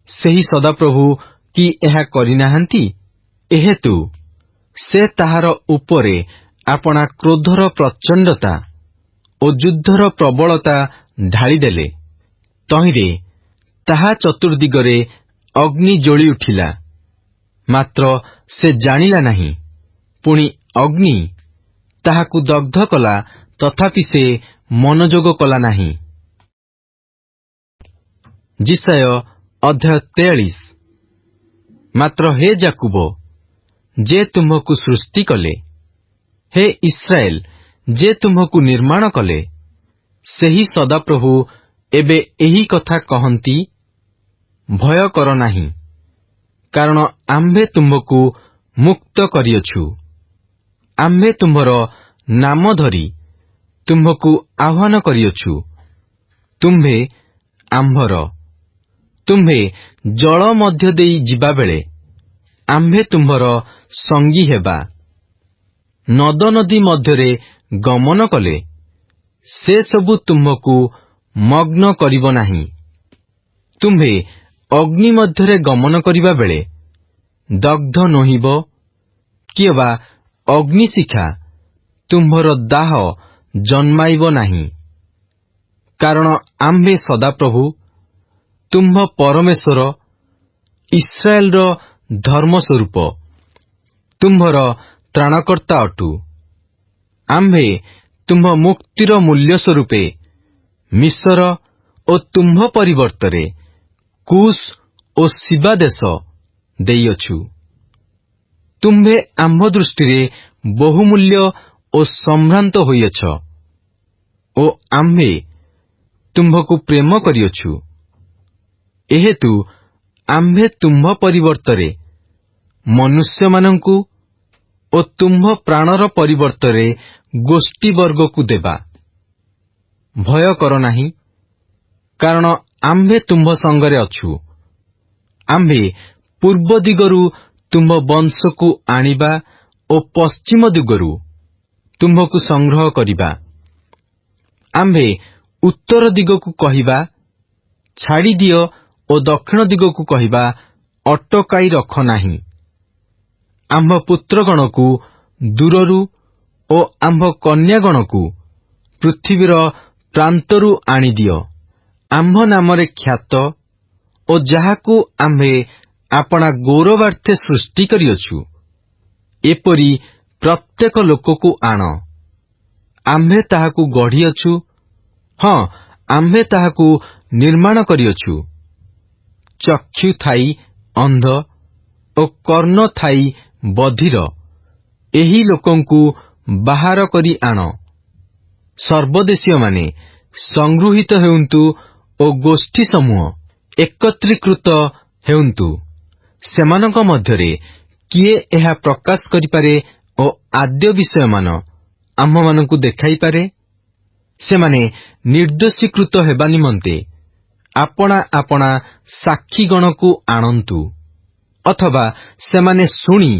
ସେହି ସଦାପ୍ରଭୁ କି ଏହା କରିନାହାନ୍ତି? ଏହେତୁ ସେ ତାହାର ଉପରେ ଆପଣା କ୍ରୋଧର ପ୍ରଚଣ୍ଡତା ଓ ଯୁଦ୍ଧର ପ୍ରବଳତା ଢାଳିଦେଲେ। ତହିଁରେ ତାହା ଚତୁର୍ଦିଗରେ ଅଗ୍ନି ଜୋଳି ଉଠିଲା, ମାତ୍ର ସେ ଜାଣିଲା ନାହିଁ। ପୁଣି ଅଗ୍ନି ତାହାକୁ ଦଗ୍ଧ କଲା, ତଥାପି ସେ ମନୋଯୋଗ କଲା ନାହିଁ। ଯିଶାୟ ଅଧ୍ୟାୟ 43। ମାତ୍ର ହେ ଯାକୁବ, ଯେ ତୁମ୍ଭକୁ ସୃଷ୍ଟି କଲେ, ହେ ଇସ୍ରାଏଲ, ଯେ ତୁମ୍ଭକୁ ନିର୍ମାଣ କଲେ, ସେହି ସଦାପ୍ରଭୁ ଏବେ ଏହି କଥା କହନ୍ତି, ଭୟ କର ନାହିଁ, କାରଣ ଆମ୍ଭେ ତୁମ୍ଭକୁ ମୁକ୍ତ କରିଅଛୁ। ଆମ୍ଭେ ତୁମ୍ଭର ନାମ ଧରି ତୁମ୍ଭକୁ ଆହ୍ୱାନ କରିଅଛୁ। ତୁମ୍ଭେ ଆମ୍ଭର। ତୁମ୍ଭେ ଜଳ ମଧ୍ୟ ଦେଇ ଯିବାବେଳେ ଆମ୍ଭେ ତୁମ୍ଭର ସଙ୍ଗୀ ହେବା। ନଦ ନଦୀ ମଧ୍ୟରେ ଗମନ କଲେ ସେ ସବୁ ତୁମ୍ଭକୁ ମଗ୍ନ କରିବ ନାହିଁ। ତୁମ୍ଭେ ଅଗ୍ନି ମଧ୍ୟରେ ଗମନ କରିବା ବେଳେ ଦଗ୍ଧ ନୋହିବ, କିଏ ବା ଅଗ୍ନିଶିଖା ତୁମ୍ଭର ଦାହ ଜନ୍ମାଇବ ନାହିଁ। କାରଣ ଆମ୍ଭେ ସଦାପ୍ରଭୁ ତୁମ୍ଭ ପରମେଶ୍ୱର ଇସ୍ରାଏଲର ଧର୍ମସ୍ୱରୂପ ତୁମ୍ଭର ତ୍ରାଣକର୍ତ୍ତା ଅଟୁ। ଆମ୍ଭେ ତୁମ୍ଭ ମୁକ୍ତିର ମୂଲ୍ୟ ସ୍ୱରୂପେ ମିଶର ଓ ତୁମ୍ଭ ପରିବର୍ତ୍ତରେ କୁଶ ଓ ଶିବା ଦେଶ ଦେଇଅଛୁ। ତୁମ୍ଭେ ଆମ୍ଭ ଦୃଷ୍ଟିରେ ବହୁମୂଲ୍ୟ ଓ ସମ୍ଭ୍ରାନ୍ତ ହୋଇଅଛ ଓ ଆମ୍ଭେ ତୁମ୍ଭକୁ ପ୍ରେମ କରିଅଛୁ। ଏହେତୁ ଆମ୍ଭେ ତୁମ୍ଭ ପରିବର୍ତ୍ତରେ ମନୁଷ୍ୟମାନଙ୍କୁ ଓ ତୁମ୍ଭ ପ୍ରାଣର ପରିବର୍ତ୍ତରେ ଗୋଷ୍ଠୀବର୍ଗକୁ ଦେବା। ଭୟ କର ନାହିଁ, କାରଣ ଆମ୍ଭେ ତୁମ୍ଭ ସଙ୍ଗରେ ଅଛୁ। ଆମ୍ଭେ ପୂର୍ବ ଦିଗରୁ ତୁମ୍ଭ ବଂଶକୁ ଆଣିବା ଓ ପଶ୍ଚିମ ଦିଗରୁ ତୁମ୍ଭକୁ ସଂଗ୍ରହ କରିବା। ଆମ୍ଭେ ଉତ୍ତର ଦିଗକୁ କହିବା, ଛାଡ଼ିଦିଅ ଓ ଦକ୍ଷିଣ ଦିଗକୁ କହିବା, ଅଟକାଇ ରଖ ନାହିଁ। ଆମ୍ଭ ପୁତ୍ରଗଣକୁ ଦୂରରୁ ଓ ଆମ୍ଭ କନ୍ୟାଗଣକୁ ପୃଥିବୀର ପ୍ରାନ୍ତରୁ ଆଣିଦିଅ। ଆମ୍ଭ ନାମରେ ଖ୍ୟାତ ଓ ଯାହାକୁ ଆମ୍ଭେ ଆପଣା ଗୌରବାର୍ଥେ ସୃଷ୍ଟି କରିଅଛୁ, ଏପରି ପ୍ରତ୍ୟେକ ଲୋକକୁ ଆଣ। ଆମ୍ଭେ ତାହାକୁ ଗଢ଼ିଅଛୁ, ହଁ ଆମ୍ଭେ ତାହାକୁ ନିର୍ମାଣ କରିଅଛୁ। ଚକ୍ଷୁ ଥାଇ ଅନ୍ଧ ଓ କର୍ଣ୍ଣ ଥାଇ ବଧିର ଏହି ଲୋକଙ୍କୁ ବାହାର କରି ଆଣ। ସର୍ବଦେଶୀୟମାନେ ସଂଗୃହୀତ ହେଉନ୍ତୁ ଓ ଗୋଷ୍ଠୀ ସମୂହ ଏକତ୍ରୀକୃତ ହେଉନ୍ତୁ। ସେମାନଙ୍କ ମଧ୍ୟରେ କିଏ ଏହା ପ୍ରକାଶ କରିପାରେ ଓ ଆଦ୍ୟ ବିଷୟମାନ ଆମ୍ଭମାନଙ୍କୁ ଦେଖାଇପାରେ? ସେମାନେ ନିର୍ଦ୍ଦୋଷୀକୃତ ହେବା ନିମନ୍ତେ ଆପଣା ଆପଣା ସାକ୍ଷୀଗଣକୁ ଆଣନ୍ତୁ, ଅଥବା ସେମାନେ ଶୁଣି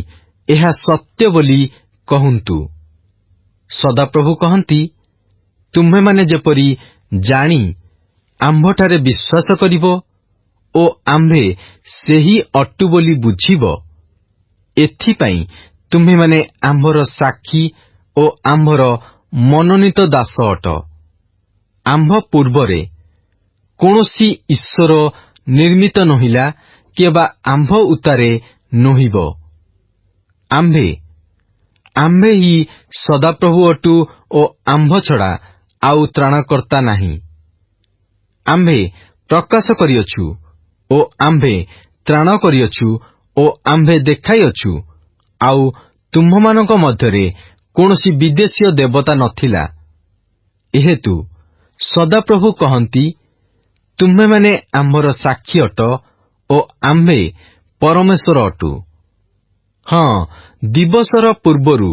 ଏହା ସତ୍ୟ ବୋଲି କହନ୍ତୁ। ସଦାପ୍ରଭୁ କହନ୍ତି, ତୁମ୍ଭେମାନେ ଯେପରି ଜାଣି ଆମ୍ଭଠାରେ ବିଶ୍ୱାସ କରିବ ଓ ଆମ୍ଭେ ସେହି ଅଟୁ ବୋଲି ବୁଝିବ, ଏଥିପାଇଁ ତୁମ୍ଭେମାନେ ଆମ୍ଭର ସାକ୍ଷୀ ଓ ଆମ୍ଭର ମନୋନୀତ ଦାସ ଅଟ। ଆମ୍ଭ ପୂର୍ବରେ କୌଣସି ଈଶ୍ୱର ନିର୍ମିତ ନୋହିଲା, କିଏ ବା ଆମ୍ଭ ଉତ୍ତାରେ ନୋହିବ। ଆମ୍ଭେ ହିଁ ସଦାପ୍ରଭୁ ଅଟୁ ଓ ଆମ୍ଭ ଛଡ଼ା ଆଉ ତ୍ରାଣକର୍ତ୍ତା ନାହିଁ। ଆମ୍ଭେ ପ୍ରକାଶ କରିଅଛୁ ଓ ଆମ୍ଭେ ତ୍ରାଣ କରିଅଛୁ ଓ ଆମ୍ଭେ ଦେଖାଇଅଛୁ। ଆଉ ତୁମ୍ଭମାନଙ୍କ ମଧ୍ୟରେ କୌଣସି ବିଦେଶୀୟ ଦେବତା ନଥିଲା। ଏହେତୁ ସଦାପ୍ରଭୁ କହନ୍ତି, ତୁମ୍ଭେମାନେ ଆମ୍ଭର ସାକ୍ଷୀ ଅଟ ଓ ଆମ୍ଭେ ପରମେଶ୍ୱର ଅଟୁ। ହଁ, ଦିବସର ପୂର୍ବରୁ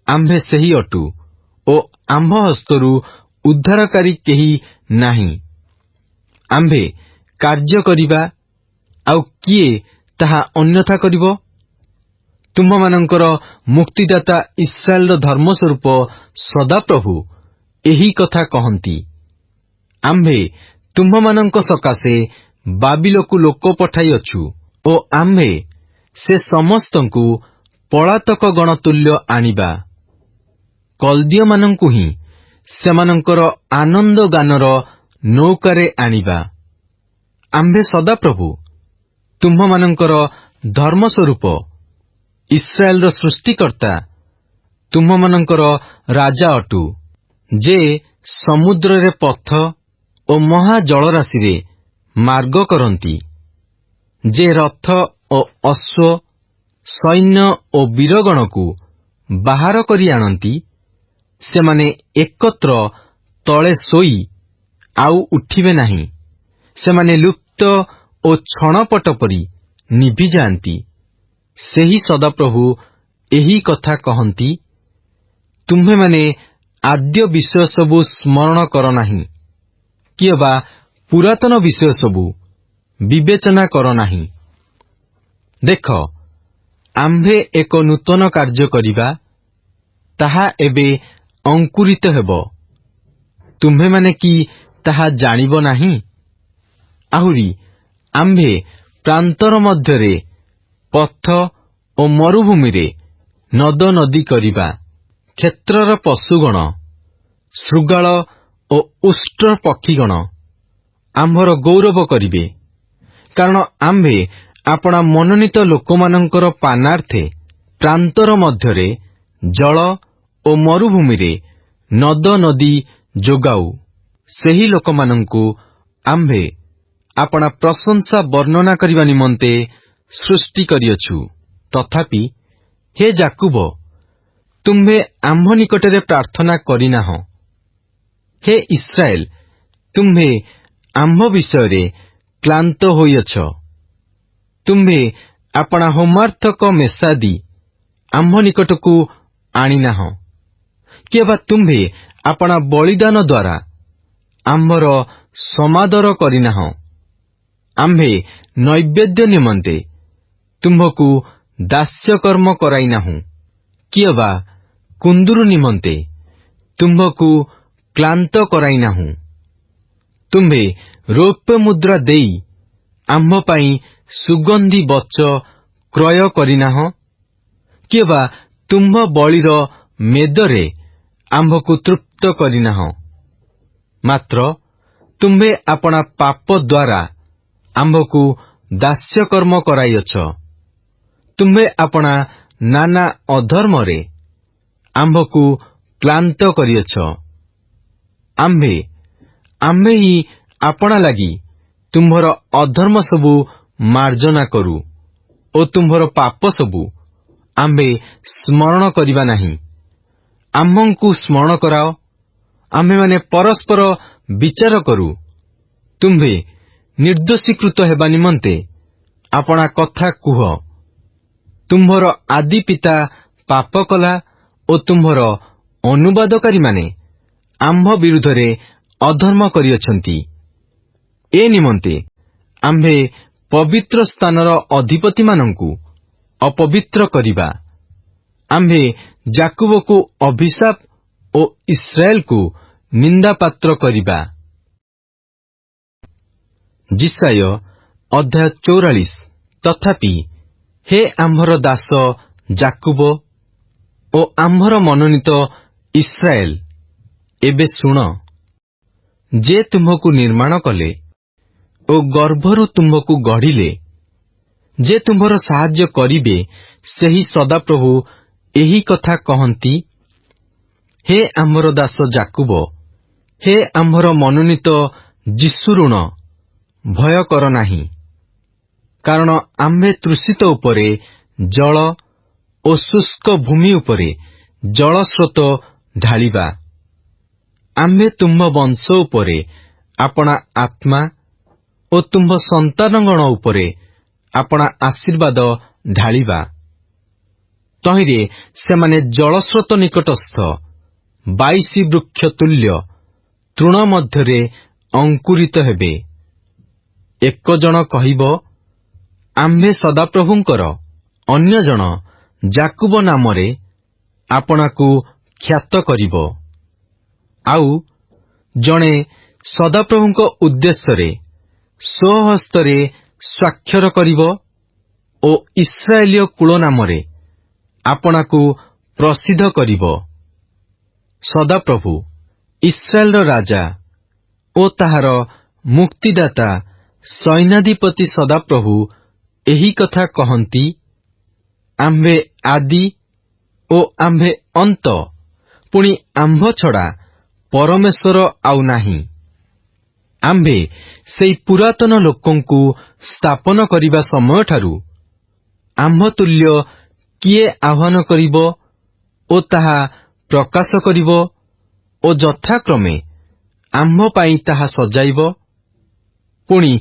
ଆମ୍ଭେ ସେହି ଅଟୁ ଓ ଆମ୍ଭ ହସ୍ତରୁ ଉଦ୍ଧାରକାରୀ କେହି ନାହିଁ। ଆମ୍ଭେ କାର୍ଯ୍ୟ କରିବା, ଆଉ କିଏ ତାହା ଅନ୍ୟଥା କରିବ? ତୁମ୍ଭମାନଙ୍କର ମୁକ୍ତିଦାତା ଇସ୍ରାଏଲର ଧର୍ମସ୍ୱରୂପ ସଦାପ୍ରଭୁ ଏହି କଥା କହନ୍ତି। ଆମ୍ଭେ ତୁମ୍ଭମାନଙ୍କ ସକାଶେ ବାବିଲକୁ ଲୋକ ପଠାଇଅଛୁ ଓ ଆମ୍ଭେ ସେ ସମସ୍ତଙ୍କୁ ପଳାତକ ଗଣ ତୁଲ୍ୟ ଆଣିବା। କଲ୍ଦୀୟମାନଙ୍କୁ ହିଁ ସେମାନଙ୍କର ଆନନ୍ଦ ଗାନର ନୌକାରେ ଆଣିବା। ଆମ୍ଭେ ସଦାପ୍ରଭୁ ତୁମ୍ଭମାନଙ୍କର ଧର୍ମସ୍ୱରୂପ ଇସ୍ରାଏଲର ସୃଷ୍ଟିକର୍ତ୍ତା ତୁମ୍ଭମାନଙ୍କର ରାଜା ଅଟୁ, ଯେ ସମୁଦ୍ରରେ ପଥ ଓ ମହା ଜଳରାଶିରେ ମାର୍ଗ କରନ୍ତି, ଯେ ରଥ ଓ ଅଶ୍ୱ, ସୈନ୍ୟ ଓ ବୀରଗଣକୁ ବାହାର କରି ଆଣନ୍ତି। ସେମାନେ ଏକତ୍ର ତଳେ ଶୋଇ ଆଉ ଉଠିବେ ନାହିଁ। ସେମାନେ ଲୁପ୍ତ ଓ ଛଣପଟ ପରି ନିଭିଯାଆନ୍ତି। ସେହି ସଦାପ୍ରଭୁ ଏହି କଥା କହନ୍ତି, ତୁମ୍ଭେମାନେ ଆଦ୍ୟ ବିଷୟ ସବୁ ସ୍ମରଣ କର ନାହିଁ, କିଏ ବା ପୁରାତନ ବିଷୟ ସବୁ ବିବେଚନା କର ନାହିଁ। ଦେଖ, ଆମ୍ଭେ ଏକ ନୂତନ କାର୍ଯ୍ୟ କରିବା, ତାହା ଏବେ ଅଙ୍କୁରିତ ହେବ। ତୁମ୍ଭେମାନେ କି ତାହା ଜାଣିବ ନାହିଁ? ଆହୁରି ଆମ୍ଭେ ପ୍ରାନ୍ତର ମଧ୍ୟରେ ପଥ ଓ ମରୁଭୂମିରେ ନଦ ନଦୀ କରିବା। କ୍ଷେତ୍ରର ପଶୁଗଣ, ଶୃଗାଳ ଓ ଉଷ୍ଟ୍ର ପକ୍ଷୀଗଣ ଆମ୍ଭର ଗୌରବ କରିବେ। କାରଣ ଆମ୍ଭେ ଆପଣା ମନୋନୀତ ଲୋକମାନଙ୍କର ପାନାର୍ଥେ ପ୍ରାନ୍ତର ମଧ୍ୟରେ ଜଳ ଓ ମରୁଭୂମିରେ ନଦ ନଦୀ ଯୋଗାଉ। ସେହି ଲୋକମାନଙ୍କୁ ଆମ୍ଭେ ଆପଣା ପ୍ରଶଂସା ବର୍ଣ୍ଣନା କରିବା ନିମନ୍ତେ ସୃଷ୍ଟି କରିଅଛୁ। ତଥାପି ହେ ଯାକୁବ, ତୁମ୍ଭେ ଆମ୍ଭ ନିକଟରେ ପ୍ରାର୍ଥନା କରିନାହଁ। ହେ ଇସ୍ରାଏଲ, ତୁମ୍ଭେ ଆମ୍ଭ ବିଷୟରେ କ୍ଳାନ୍ତ ହୋଇଅଛ। ତୁମ୍ଭେ ଆପଣା ହୋମାର୍ଥକ ମେସାଦି ଆମ୍ଭ ନିକଟକୁ ଆଣିନାହଁ, କିଏବା ତୁମ୍ଭେ ଆପଣା ବଳିଦାନ ଦ୍ୱାରା ଆମ୍ଭର ସମାଦର କରିନାହଁ। ଆମ୍ଭେ ନୈବେଦ୍ୟ ନିମନ୍ତେ ତୁମ୍ଭକୁ ଦାସ୍ୟକର୍ମ କରାଇନାହୁଁ, କିଏବା କୁନ୍ଦୁରୁ ନିମନ୍ତେ ତୁମ୍ଭକୁ କ୍ଳାନ୍ତ କରାଇନାହୁଁ। ତୁମ୍ଭେ ରୌପ୍ୟ ମୁଦ୍ରା ଦେଇ ଆମ୍ଭ ପାଇଁ ସୁଗନ୍ଧି ବଚ କ୍ରୟ କରିନାହଁ, କିଏବା ତୁମ୍ଭ ବଳିର ମେଦରେ ଆମ୍ଭକୁ ତୃପ୍ତ କରିନାହଁ। ମାତ୍ର ତୁମ୍ଭେ ଆପଣା ପାପ ଦ୍ୱାରା ଆମ୍ଭକୁ ଦାସ୍ୟକର୍ମ କରାଇଅଛ। ତୁମ୍ଭେ ଆପଣା ନାନା ଅଧର୍ମରେ ଆମ୍ଭକୁ କ୍ଳାନ୍ତ କରିଅଛ। ଆମ୍ଭେ ହିଁ ଆପଣା ଲାଗି ତୁମ୍ଭର ଅଧର୍ମ ସବୁ ମାର୍ଜନା କରୁ ଓ ତୁମ୍ଭର ପାପ ସବୁ ଆମ୍ଭେ ସ୍ମରଣ କରିବା ନାହିଁ। ଆମ୍ଭଙ୍କୁ ସ୍ମରଣ କରାଅ, ଆମ୍ଭେମାନେ ପରସ୍ପର ବିଚାର କରୁ। ତୁମ୍ଭେ ନିର୍ଦ୍ଦୋଷୀକୃତ ହେବା ନିମନ୍ତେ ଆପଣା କଥା କୁହ। ତୁମ୍ଭର ଆଦି ପିତା ପାପ କଲା ଓ ତୁମ୍ଭର ଅନୁବାଦକାରୀମାନେ ଆମ୍ଭ ବିରୁଦ୍ଧରେ ଅଧର୍ମ କରିଅଛନ୍ତି। ଏ ନିମନ୍ତେ ଆମ୍ଭେ ପବିତ୍ର ସ୍ଥାନର ଅଧିପତିମାନଙ୍କୁ ଅପବିତ୍ର କରିବା। ଆମ୍ଭେ ଯାକୁବକୁ ଅଭିଶାପ ଓ ଇସ୍ରାଏଲକୁ ନିନ୍ଦାପାତ୍ର କରିବା। ଯିଶାୟ ଅଧ୍ୟାୟ 44। ତଥାପି ହେ ଆମ୍ଭର ଦାସ ଯାକୁବ ଓ ଆମ୍ଭର ମନୋନୀତ ଇସ୍ରାଏଲ, ଏବେ ଶୁଣ। ଯେ ତୁମ୍ଭକୁ ନିର୍ମାଣ କଲେ ଓ ଗର୍ଭରୁ ତୁମ୍ଭକୁ ଗଢ଼ିଲେ, ଯେ ତୁମ୍ଭର ସାହାଯ୍ୟ କରିବେ, ସେହି ସଦାପ୍ରଭୁ ଏହି କଥା କହନ୍ତି। ହେ ଆମ୍ଭର ଦାସ ଯାକୁବ, ହେ ଆମ୍ଭର ମନୋନୀତ ଯିଶୁରୁଣ, ଭୟ କର ନାହିଁ। କାରଣ ଆମ୍ଭେ ତୃଷିତ ଉପରେ ଜଳ ଓ ଶୁଷ୍କ ଭୂମି ଉପରେ ଜଳସ୍ରୋତ ଢାଳିବା। ଆମ୍ଭେ ତୁମ୍ଭ ବଂଶ ଉପରେ ଆପଣା ଆତ୍ମା ଓ ତୁମ୍ଭ ସନ୍ତାନଗଣ ଉପରେ ଆପଣା ଆଶୀର୍ବାଦ ଢାଳିବା। ତହିଁରେ ସେମାନେ ଜଳସ୍ରୋତ ନିକଟସ୍ଥ 22 ବୃକ୍ଷ ତୁଲ୍ୟ ତୃଣ ମଧ୍ୟରେ ଅଙ୍କୁରିତ ହେବେ। ଏକ ଜଣ କହିବ, ଆମ୍ଭେ ସଦାପ୍ରଭୁଙ୍କର, ଅନ୍ୟ ଜଣ ଯାକୁବ ନାମରେ ଆପଣାକୁ ଖ୍ୟାତ କରିବ। ଆଉ ଜଣେ ସଦାପ୍ରଭୁଙ୍କ ଉଦ୍ଦେଶ୍ୟରେ ସ୍ୱହସ୍ତରେ ସ୍ୱାକ୍ଷର କରିବ ଓ ଇସ୍ରାଏଲୀୟ କୁଳ ନାମରେ ଆପଣାକୁ ପ୍ରସିଦ୍ଧ କରିବ। ସଦାପ୍ରଭୁ, ଇସ୍ରାଏଲର ରାଜା ଓ ତାହାର ମୁକ୍ତିଦାତା ସୈନ୍ୟାଧିପତି ସଦାପ୍ରଭୁ ଏହି କଥା କହନ୍ତି। ଆମ୍ଭେ ଆଦି ଓ ଆମ୍ଭେ ଅନ୍ତ, ପୁଣି ଆମ୍ଭ ଛଡ଼ା ପରମେଶ୍ୱର ଆଉ ନାହିଁ। ଆମ୍ଭେ ସେହି ପୁରାତନ ଲୋକଙ୍କୁ ସ୍ଥାପନ କରିବା ସମୟଠାରୁ ଆମ୍ଭ ତୁଲ୍ୟ କିଏ ଆହ୍ୱାନ କରିବ ଓ ତାହା ପ୍ରକାଶ କରିବ ଓ ଯଥାକ୍ରମେ ଆମ୍ଭ ପାଇଁ ତାହା ସଜାଇବ। ପୁଣି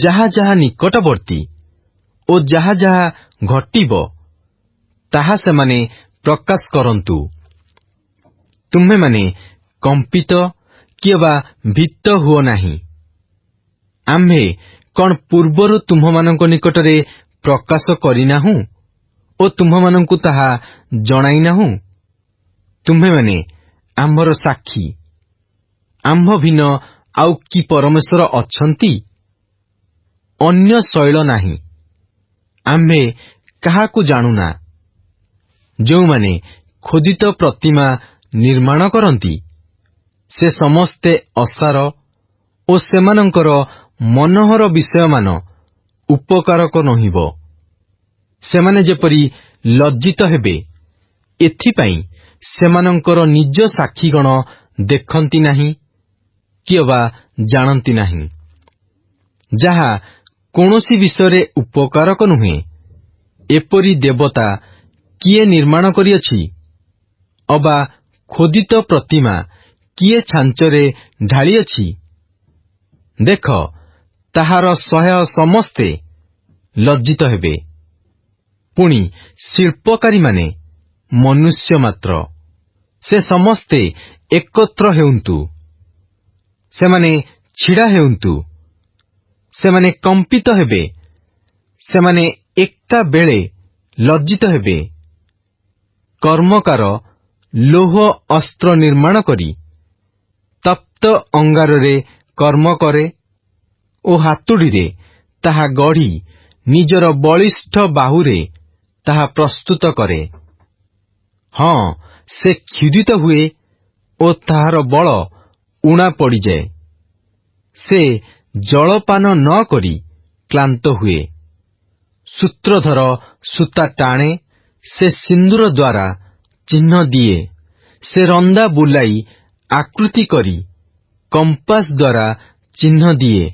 ଯାହା ଯାହା ନିକଟବର୍ତ୍ତୀ ଓ ଯାହା ଯାହା ଘଟିବ, ତାହା ସେମାନେ ପ୍ରକାଶ କରନ୍ତୁ। ତୁମ୍ଭେମାନେ କମ୍ପିତ କିଏବା ଭୀତ ହୁଅ ନାହିଁ। ଆମ୍ଭେ କଣ ପୂର୍ବରୁ ତୁମ୍ଭମାନଙ୍କ ନିକଟରେ ପ୍ରକାଶ କରିନାହୁଁ ଓ ତୁମ୍ଭମାନଙ୍କୁ ତାହା ଜଣାଇନାହୁଁ? ତୁମ୍ଭେମାନେ ଆମ୍ଭର ସାକ୍ଷୀ। ଆମ୍ଭ ଭିନ୍ନ ଆଉ କି ପରମେଶ୍ୱର ଅଛନ୍ତି? ଅନ୍ୟ ଶୈଳ ନାହିଁ। ଆମ୍ଭେ କାହାକୁ ଜାଣୁନା। ଯେଉଁମାନେ ଖୋଦିତ ପ୍ରତିମା ନିର୍ମାଣ କରନ୍ତି ସେ ସମସ୍ତେ ଅସାର ଓ ସେମାନଙ୍କର ମନୋହର ବିଷୟମାନ ଉପକାରକ ନୋହିବ। ସେମାନେ ଯେପରି ଲଜ୍ଜିତ ହେବେ, ଏଥିପାଇଁ ସେମାନଙ୍କର ନିଜ ସାକ୍ଷୀଗଣ ଦେଖନ୍ତି ନାହିଁ କି ଅବା ଜାଣନ୍ତି ନାହିଁ। ଯାହା କୌଣସି ବିଷୟରେ ଉପକାରକ ନୁହେଁ, ଏପରି ଦେବତା କିଏ ନିର୍ମାଣ କରିଅଛି? ଅବା ଖୋଦିତ ପ୍ରତିମା କିଏ ଛାଞ୍ଚରେ ଢାଳିଅଛି? ଦେଖ, ତାହାର ସହାୟ ସମସ୍ତେ ଲଜ୍ଜିତ ହେବେ। ପୁଣି ଶିଳ୍ପକାରୀମାନେ ମନୁଷ୍ୟ ମାତ୍ର, ସେ ସମସ୍ତେ ଏକତ୍ର ହେଉନ୍ତୁ। ସେମାନେ ଛିଡ଼ା ହେଉନ୍ତୁ, ସେମାନେ କମ୍ପିତ ହେବେ, ସେମାନେ ଏକା ବେଳେ ଲଜ୍ଜିତ ହେବେ। କର୍ମକାର ଲୌହ ଅସ୍ତ୍ର ନିର୍ମାଣ କରି ତପ୍ତ ଅଙ୍ଗାରରେ କର୍ମ କରେ ଓ ହାତୁଡ଼ିରେ ତାହା ଗଢ଼ି ନିଜର ବଳିଷ୍ଠ ବାହୁରେ ତାହା ପ୍ରସ୍ତୁତ କରେ। ହଁ, ସେ କ୍ଷୁଧିତ ହୁଏ ଓ ତାହାର ବଳ ଉଣା ପଡ଼ିଯାଏ। ସେ ଜଳପାନ ନ କରି କ୍ଳାନ୍ତ ହୁଏ। ସୂତ୍ରଧର ସୂତା ଟାଣେ, ସେ ସିନ୍ଦୂର ଦ୍ୱାରା ଚିହ୍ନ ଦିଏ। ସେ ରନ୍ଦା ବୁଲାଇ ଆକୃତି କରି କମ୍ପାସ ଦ୍ୱାରା ଚିହ୍ନ ଦିଏ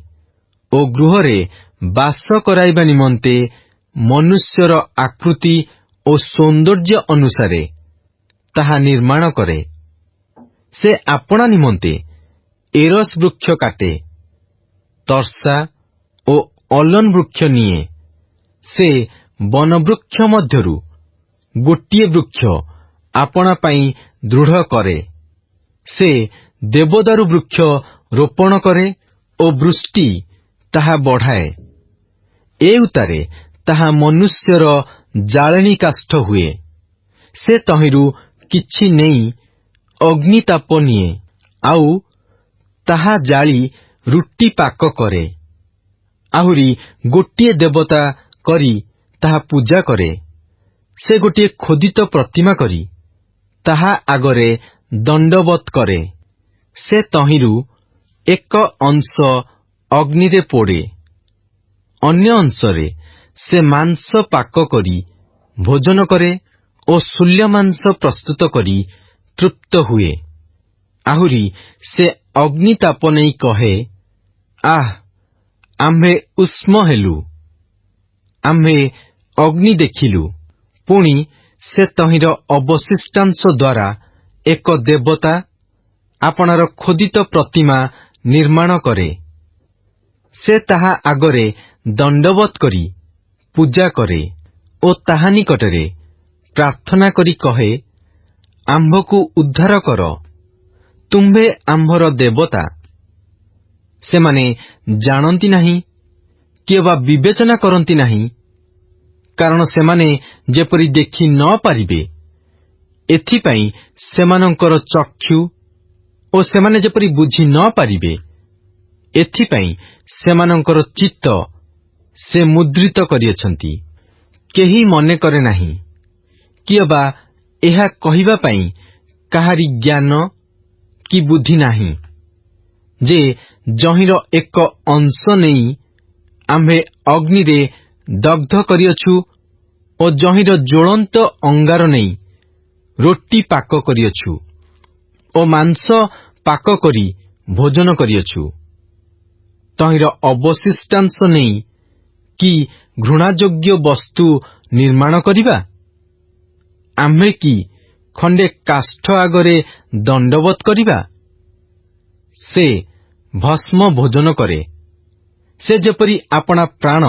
ଓ ଗୃହରେ ବାସ କରାଇବା ନିମନ୍ତେ ମନୁଷ୍ୟର ଆକୃତି ଓ ସୌନ୍ଦର୍ଯ୍ୟ ଅନୁସାରେ ତାହା ନିର୍ମାଣ କରେ। ସେ ଆପଣା ନିମନ୍ତେ ଏରସ୍ ବୃକ୍ଷ କାଟେ, ତର୍ଷା ଓ ଅଲନ ବୃକ୍ଷ ନିଏ। ସେ ବନବୃକ୍ଷ ମଧ୍ୟରୁ ଗୋଟିଏ ବୃକ୍ଷ ଆପଣା ପାଇଁ ଦୃଢ଼ କରେ। ସେ ଦେବଦାରୁ ବୃକ୍ଷ ରୋପଣ କରେ ଓ ବୃଷ୍ଟି ତାହା ବଢ଼ାଏ। ଏ ଉତ୍ତାରେ ତାହା ମନୁଷ୍ୟର ଜାଳେଣୀ କାଷ୍ଠ ହୁଏ। ସେ ତହିଁରୁ କିଛି ନେଇ ଅଗ୍ନିତାପ ନିଏ, ଆଉ ତାହା ଜାଳି ରୁଟି ପାକ କରେ। ଆହୁରି ଗୋଟିଏ ଦେବତା କରି ତାହା ପୂଜା କରେ। ସେ ଗୋଟିଏ ଖୋଦିତ ପ୍ରତିମା କରି ତାହା ଆଗରେ ଦଣ୍ଡବତ୍ କରେ। ସେ ତହିଁରୁ ଏକ ଅଂଶ ଅଗ୍ନିରେ ପୋଡ଼େ, ଅନ୍ୟ ଅଂଶରେ ସେ ମାଂସ ପାକ କରି ଭୋଜନ କରେ ଓ ଶୂଲ୍ୟ ମାଂସ ପ୍ରସ୍ତୁତ କରି ତୃପ୍ତ ହୁଏ। ଆହୁରି ସେ ଅଗ୍ନିତାପ ନେଇ କହେ, ଆଃ, ଆମ୍ଭେ ଉଷ୍ମ ହେଲୁ, ଆମ୍ଭେ ଅଗ୍ନି ଦେଖିଲୁ। ପୁଣି ସେ ତହିଁର ଅବଶିଷ୍ଟାଂଶ ଦ୍ୱାରା ଏକ ଦେବତା ଆପଣାର ଖୋଦିତ ପ୍ରତିମା ନିର୍ମାଣ କରେ। ସେ ତାହା ଆଗରେ ଦଣ୍ଡବତ୍ କରି ପୂଜା କରେ ଓ ତାହା ନିକଟରେ ପ୍ରାର୍ଥନା କରି କହେ, ଆମ୍ଭକୁ ଉଦ୍ଧାର କର, ତୁମ୍ଭେ ଆମ୍ଭର ଦେବତା। ସେମାନେ ଜାଣନ୍ତି ନାହିଁ କି ଅବା ବିବେଚନା କରନ୍ତି ନାହିଁ, କାରଣ ସେମାନେ ଯେପରି ଦେଖି ନ ପାରିବେ, ଏଥିପାଇଁ ସେମାନଙ୍କର ଚକ୍ଷୁ ଓ ସେମାନେ ଯେପରି ବୁଝି ନ ପାରିବେ, ଏଥିପାଇଁ ସେମାନଙ୍କର ଚିତ୍ତ ସେ ମୁଦ୍ରିତ କରିଅଛନ୍ତି। କେହି ମନେ କରେ ନାହିଁ କି ଅବା ଏହା କହିବା ପାଇଁ କାହାରି ଜ୍ଞାନ କି ବୁଦ୍ଧି ନାହିଁ ଯେ ଯହିଁର ଏକ ଅଂଶ ନେଇ ଆମ୍ଭେ ଅଗ୍ନିରେ ଦଗ୍ଧ କରିଅଛୁ ଓ ଯହିଁର ଜ୍ୱଳନ୍ତ ଅଙ୍ଗାର ନେଇ ରୋଟି ପାକ କରିଅଛୁ ଓ ମାଂସ ପାକ କରି ଭୋଜନ କରିଅଛୁ, ତହିଁର ଅବଶିଷ୍ଟାଂଶ ନେଇ କି ଘୃଣାଯୋଗ୍ୟ ବସ୍ତୁ ନିର୍ମାଣ କରିବା? ଆମ୍ଭେ କି ଖଣ୍ଡେ କାଷ୍ଠ ଆଗରେ ଦଣ୍ଡବତ୍ କରିବା? ସେ ଭସ୍ମ ଭୋଜନ କରେ। ସେ ଯେପରି ଆପଣା ପ୍ରାଣ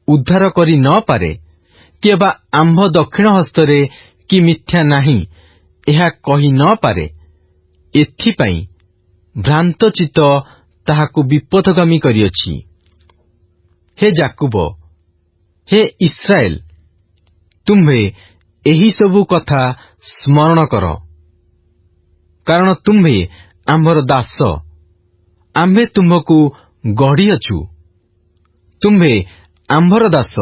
ଉଦ୍ଧାର କରି ନ ପାରେ କି ଅବା ଆମ୍ଭ ଦକ୍ଷିଣ ହସ୍ତରେ କି ମିଥ୍ୟା ନାହିଁ ଏହା କହି ନ ପାରେ, ଏଥିପାଇଁ ଭ୍ରାନ୍ତଚିତ୍ତ ତାହାକୁ ବିପଥଗାମୀ କରିଅଛି। ହେ ଯାକୁବ, ହେ ଇସ୍ରାଏଲ, ତୁମ୍ଭେ ଏହିସବୁ କଥା ସ୍ମରଣ କର, କାରଣ ତୁମ୍ଭେ ଆମ୍ଭର ଦାସ, ଆମ୍ଭେ ତୁମ୍ଭକୁ ଗଢ଼ିଅଛୁ। ତୁମ୍ଭେ ଆମ୍ଭର ଦାସ।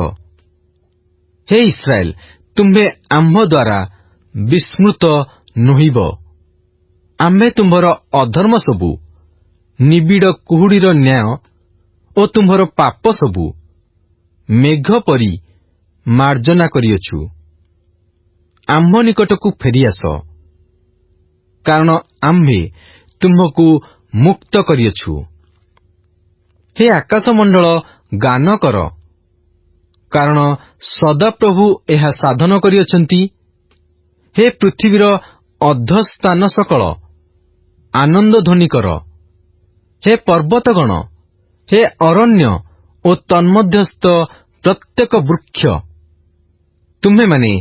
ହେ ଇସ୍ରାଏଲ, ତୁମ୍ଭେ ଆମ୍ଭ ଦ୍ୱାରା ବିସ୍ମୃତ ନୁହିବ। ଆମ୍ଭେ ତୁମ୍ଭର ଅଧର୍ମ ସବୁ, ନିବିଡ଼ କୁହୁଡ଼ିର ନ୍ୟାୟ ଓ ତୁମ୍ଭର ପାପ ସବୁ ମେଘ ପରି ମାର୍ଜନା କରିଅଛୁ। ଆମ୍ଭ ନିକଟକୁ ଫେରିଆସ, କାରଣ ଆମ୍ଭେ ତୁମ୍ଭକୁ ମୁକ୍ତ କରିଅଛୁ। ହେ ଆକାଶମଣ୍ଡଳ, ଗାନ କର, କାରଣ ସଦାପ୍ରଭୁ ଏହା ସାଧନ କରିଅଛନ୍ତି। ହେ ପୃଥିବୀର ଅଧସ୍ଥାନ ସକଳ, ଆନନ୍ଦ ଧ୍ୱନି କର। ହେ ପର୍ବତଗଣ, ହେ ଅରଣ୍ୟ ଓ ତନ୍ମଧ୍ୟସ୍ଥ ପ୍ରତ୍ୟେକ ବୃକ୍ଷ, ତୁମ୍ଭେମାନେ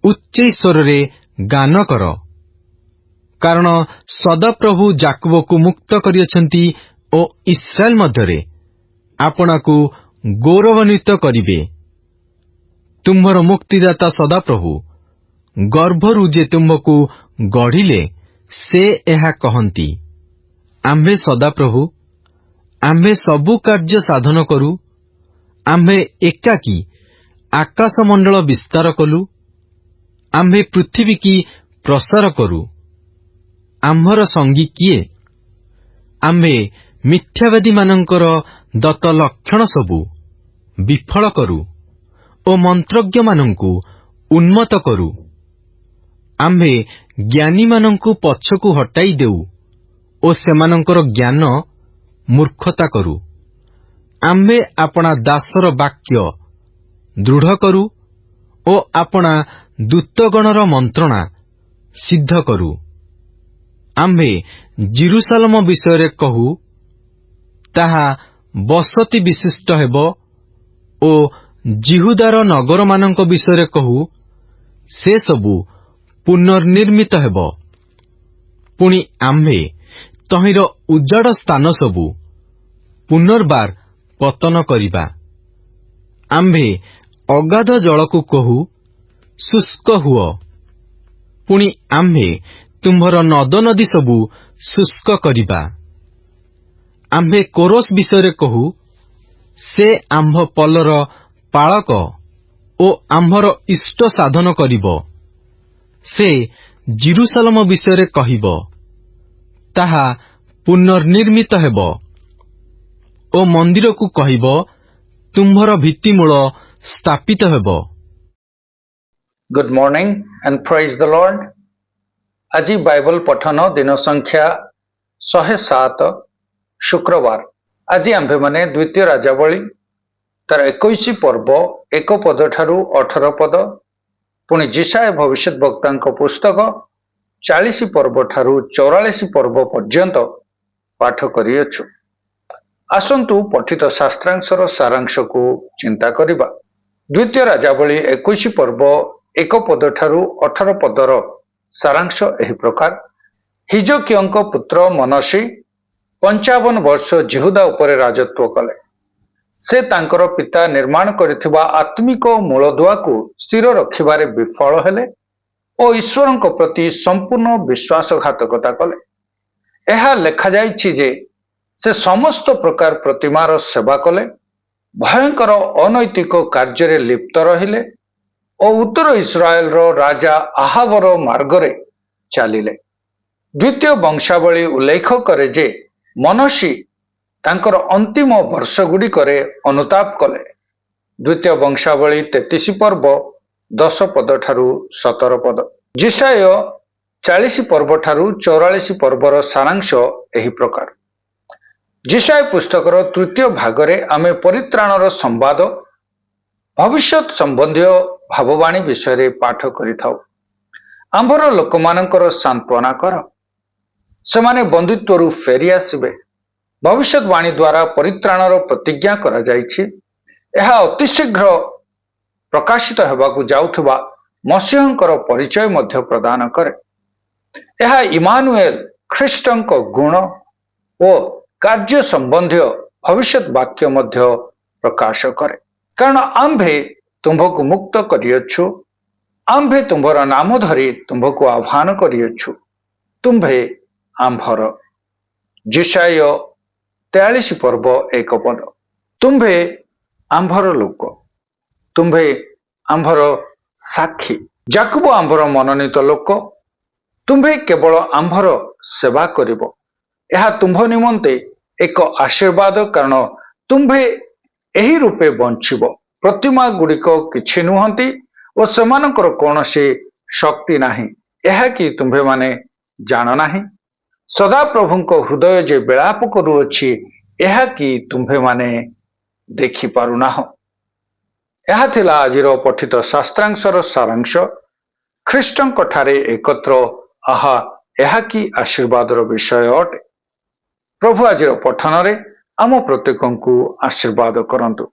ଉଚ୍ଚ ସ୍ୱରରେ ଗାନ କର, କାରଣ ସଦାପ୍ରଭୁ ଯାକୋବକୁ ମୁକ୍ତ କରିଅଛନ୍ତି ଓ ଇସ୍ରାଏଲ ମଧ୍ୟରେ ଆପଣାକୁ ଗୌରବାନ୍ୱିତ କରିବେ। ତୁମ୍ଭର ମୁକ୍ତିଦାତା ସଦାପ୍ରଭୁ, ଗର୍ଭରୁ ଯେ ତୁମ୍ଭକୁ ଗଢ଼ିଲେ ସେ ଏହା କହନ୍ତି। ଆମ୍ଭେ ସଦାପ୍ରଭୁ, ଆମ୍ଭେ ସବୁ କାର୍ଯ୍ୟ ସାଧନ କରୁ। ଆମ୍ଭେ ଏକାକୀ ଆକାଶମଣ୍ଡଳ ବିସ୍ତାର କଲୁ। ଆମ୍ଭେ ପୃଥିବୀ କି ପ୍ରସାର କରୁ। ଆମ୍ଭର ସଙ୍ଗୀ କିଏ? ଆମ୍ଭେ ମିଥ୍ୟାବାଦୀମାନଙ୍କର ଦତ୍ତ ଲକ୍ଷଣ ସବୁ ବିଫଳ କରୁ ଓ ମନ୍ତ୍ରଜ୍ଞମାନଙ୍କୁ ଉନ୍ମତ୍ତ କରୁ। ଆମ୍ଭେ ଜ୍ଞାନୀମାନଙ୍କୁ ପଛକୁ ହଟାଇ ଦେଉ ଓ ସେମାନଙ୍କର ଜ୍ଞାନ ମୂର୍ଖତା କରୁ। ଆମ୍ଭେ ଆପଣା ଦାସର ବାକ୍ୟ ଦୃଢ଼ କରୁ ଓ ଆପଣା ଦୂତଗଣର ମନ୍ତ୍ରଣା ସିଦ୍ଧ କରୁ। ଆମ୍ଭେ ଜିରୁସାଲମ ବିଷୟରେ କହୁ, ତାହା ବସତି ବିଶିଷ୍ଟ ହେବ ଓ ଜିହୁଦାର ନଗରମାନଙ୍କ ବିଷୟରେ କହୁ, ସେସବୁ ପୁନର୍ନିର୍ମିତ ହେବ। ପୁଣି ଆମ୍ଭେ ତହିଁର ଉଜାଡ଼ ସ୍ଥାନ ସବୁ ପୁନର୍ବାର ପତନ କରିବା। ଆମ୍ଭେ ଅଗାଧ ଜଳକୁ କହୁ, ଶୁଷ୍କ ହୁଅ। ପୁଣି ଆମ୍ଭେ ତୁମ୍ଭର ନଦନଦୀ ସବୁ ଶୁଷ୍କ କରିବା। ଆମ୍ଭେ କୋରସ ବିଷୟରେ କହୁ, ସେ ଆମ୍ଭ ପଲର ପାଳକ ଓ ଆମ୍ଭର ଇଷ୍ଟ ସାଧନ କରିବ। ସେ ଜିରୁସାଲମ ବିଷୟରେ କହିବ, ତାହା ପୁନର୍ନିର୍ମିତ ହେବ ଓ ମନ୍ଦିରକୁ କହିବ, ତୁମ୍ଭର ଭିତ୍ତିମୂଳ ସ୍ଥାପିତ ହେବ। Good morning and praise the Lord. ଆଜି ବାଇବଲ ପଠନ ଦିନ ସଂଖ୍ୟା 107 ଶୁକ୍ରବାର। ଆଜି ଆମ୍ଭେମାନେ ଦ୍ୱିତୀୟ ରାଜାବଳୀ ତାର 21 ପର୍ବ 1 ପଦ ଠାରୁ 18 ପଦ, ପୁଣି ଯିଶାୟ ଭବିଷ୍ୟତ ବକ୍ତାଙ୍କ ପୁସ୍ତକ 40 ପର୍ବ ଠାରୁ 44 ପର୍ବ ପର୍ଯ୍ୟନ୍ତ ପାଠ କରିଅଛୁ। ଆସନ୍ତୁ ପଠିତ ଶାସ୍ତ୍ରାଂଶର ସାରାଂଶକୁ ଚିନ୍ତା କରିବା। ଦ୍ୱିତୀୟ ରାଜାବଳୀ 21 ପର୍ବ 1 ପଦ ଠାରୁ 18 ପଦର ସାରାଂଶ ଏହି ପ୍ରକାର। ହିଜକିୟଙ୍କ ପୁତ୍ର ମନୋଶୀ 55 ବର୍ଷ ଜିହୁଦା ଉପରେ ରାଜତ୍ୱ କଲେ। ସେ ତାଙ୍କର ପିତା ନିର୍ମାଣ କରିଥିବା ଆତ୍ମିକ ମୂଳଦୁଆକୁ ସ୍ଥିର ରଖିବାରେ ବିଫଳ ହେଲେ ଓ ଈଶ୍ୱରଙ୍କ ପ୍ରତି ସମ୍ପୂର୍ଣ୍ଣ ବିଶ୍ୱାସଘାତକତା କଲେ। ଏହା ଲେଖାଯାଇଛି ଯେ ସେ ସମସ୍ତ ପ୍ରକାର ପ୍ରତିମାର ସେବା କଲେ, ଭୟଙ୍କର ଅନୈତିକ କାର୍ଯ୍ୟରେ ଲିପ୍ତ ରହିଲେ ଓ ଉତ୍ତର ଇସ୍ରାଏଲର ରାଜା ଆହାବର ମାର୍ଗରେ ଚାଲିଲେ। ଦ୍ୱିତୀୟ ବଂଶାବଳୀ ଉଲ୍ଲେଖ କରେ ଯେ ମନୋଶୀ ତାଙ୍କର ଅନ୍ତିମ ବର୍ଷଗୁଡ଼ିକରେ ଅନୁତାପ କଲେ। ଦ୍ୱିତୀୟ ବଂଶାବଳୀ 33 ପର୍ବ 10 ପଦ ଠାରୁ 17 ପଦ। ଯିଶାୟ 40 ପର୍ବ ଠାରୁ 44 ପର୍ବର ସାରାଂଶ ଏହି ପ୍ରକାର। ଯିଶାୟ ପୁସ୍ତକର ତୃତୀୟ ଭାଗରେ ଆମେ ପରିତ୍ରାଣର ସମ୍ବାଦ, ଭବିଷ୍ୟତ ସମ୍ବନ୍ଧୀୟ ଭାବବାଣୀ ବିଷୟରେ ପାଠ କରିଥାଉ। ଆମ୍ଭର ଲୋକମାନଙ୍କର ସାନ୍ତ୍ୱନା କର, ସେମାନେ ବନ୍ଦିତ୍ୱରୁ ଫେରି ଆସିବେ। ଭବିଷ୍ୟତବାଣୀ ଦ୍ୱାରା ପରିତ୍ରାଣର ପ୍ରତିଜ୍ଞା କରାଯାଇଛି। ଏହା ଅତିଶୀଘ୍ର ପ୍ରକାଶିତ ହେବାକୁ ଯାଉଥିବା ମସିହଙ୍କର ପରିଚୟ ମଧ୍ୟ ପ୍ରଦାନ କରେ। ଏହା ଇମାନୁଏଲ ଖ୍ରୀଷ୍ଟଙ୍କ ଗୁଣ ଓ କାର୍ଯ୍ୟ ସମ୍ବନ୍ଧୀୟ ଭବିଷ୍ୟତ ବାକ୍ୟ ମଧ୍ୟ ପ୍ରକାଶ କରେ। କାରଣ ଆମ୍ଭେ ତୁମ୍ଭକୁ ମୁକ୍ତ କରିଅଛୁ, ଆମ୍ଭେ ତୁମ୍ଭର ନାମ ଧରି ତୁମ୍ଭକୁ ଆହ୍ୱାନ କରିଅଛୁ, ତୁମ୍ଭେ ଆମ୍ଭର। ଯିଶାୟ 43 ପର୍ବ 1 ପଦ। ତୁମ୍ଭେ ଆମ୍ଭର ଲୋକ, ତୁମ୍ଭେ ଆମ୍ଭର ସାକ୍ଷୀ। ଯାକୁବ ଆମ୍ଭର ମନୋନୀତ ଲୋକ, ତୁମ୍ଭେ କେବଳ ଆମ୍ଭର ସେବା କରିବ। ଏହା ତୁମ୍ଭ ନିମନ୍ତେ ଏକ ଆଶୀର୍ବାଦ, କାରଣ ତୁମ୍ଭେ ଏହି ରୂପେ ବଞ୍ଚିବ। ପ୍ରତିମା ଗୁଡ଼ିକ କିଛି ନୁହନ୍ତି ଓ ସେମାନଙ୍କର କୌଣସି ଶକ୍ତି ନାହିଁ, ଏହା କି ତୁମ୍ଭେମାନେ ଜାଣ ନାହିଁ? ସଦାପ୍ରଭୁଙ୍କ ହୃଦୟ ଯେ ବିଳାପ କରୁଅଛି, ଏହା କି ତୁମ୍ଭେମାନେ ଦେଖିପାରୁନାହ? ଏହା ଥିଲା ଆଜିର ପଠିତ ଶାସ୍ତ୍ରାଂଶର ସାରାଂଶ। ଖ୍ରୀଷ୍ଟଙ୍କ ଠାରେ ଏକତ୍ର ଆହା, ଏହା କି ଆଶୀର୍ବାଦର ବିଷୟ ଅଟେ। ପ୍ରଭୁ ଆଜିର ପଠନରେ ଆମ ପ୍ରତ୍ୟେକଙ୍କୁ ଆଶୀର୍ବାଦ କରନ୍ତୁ।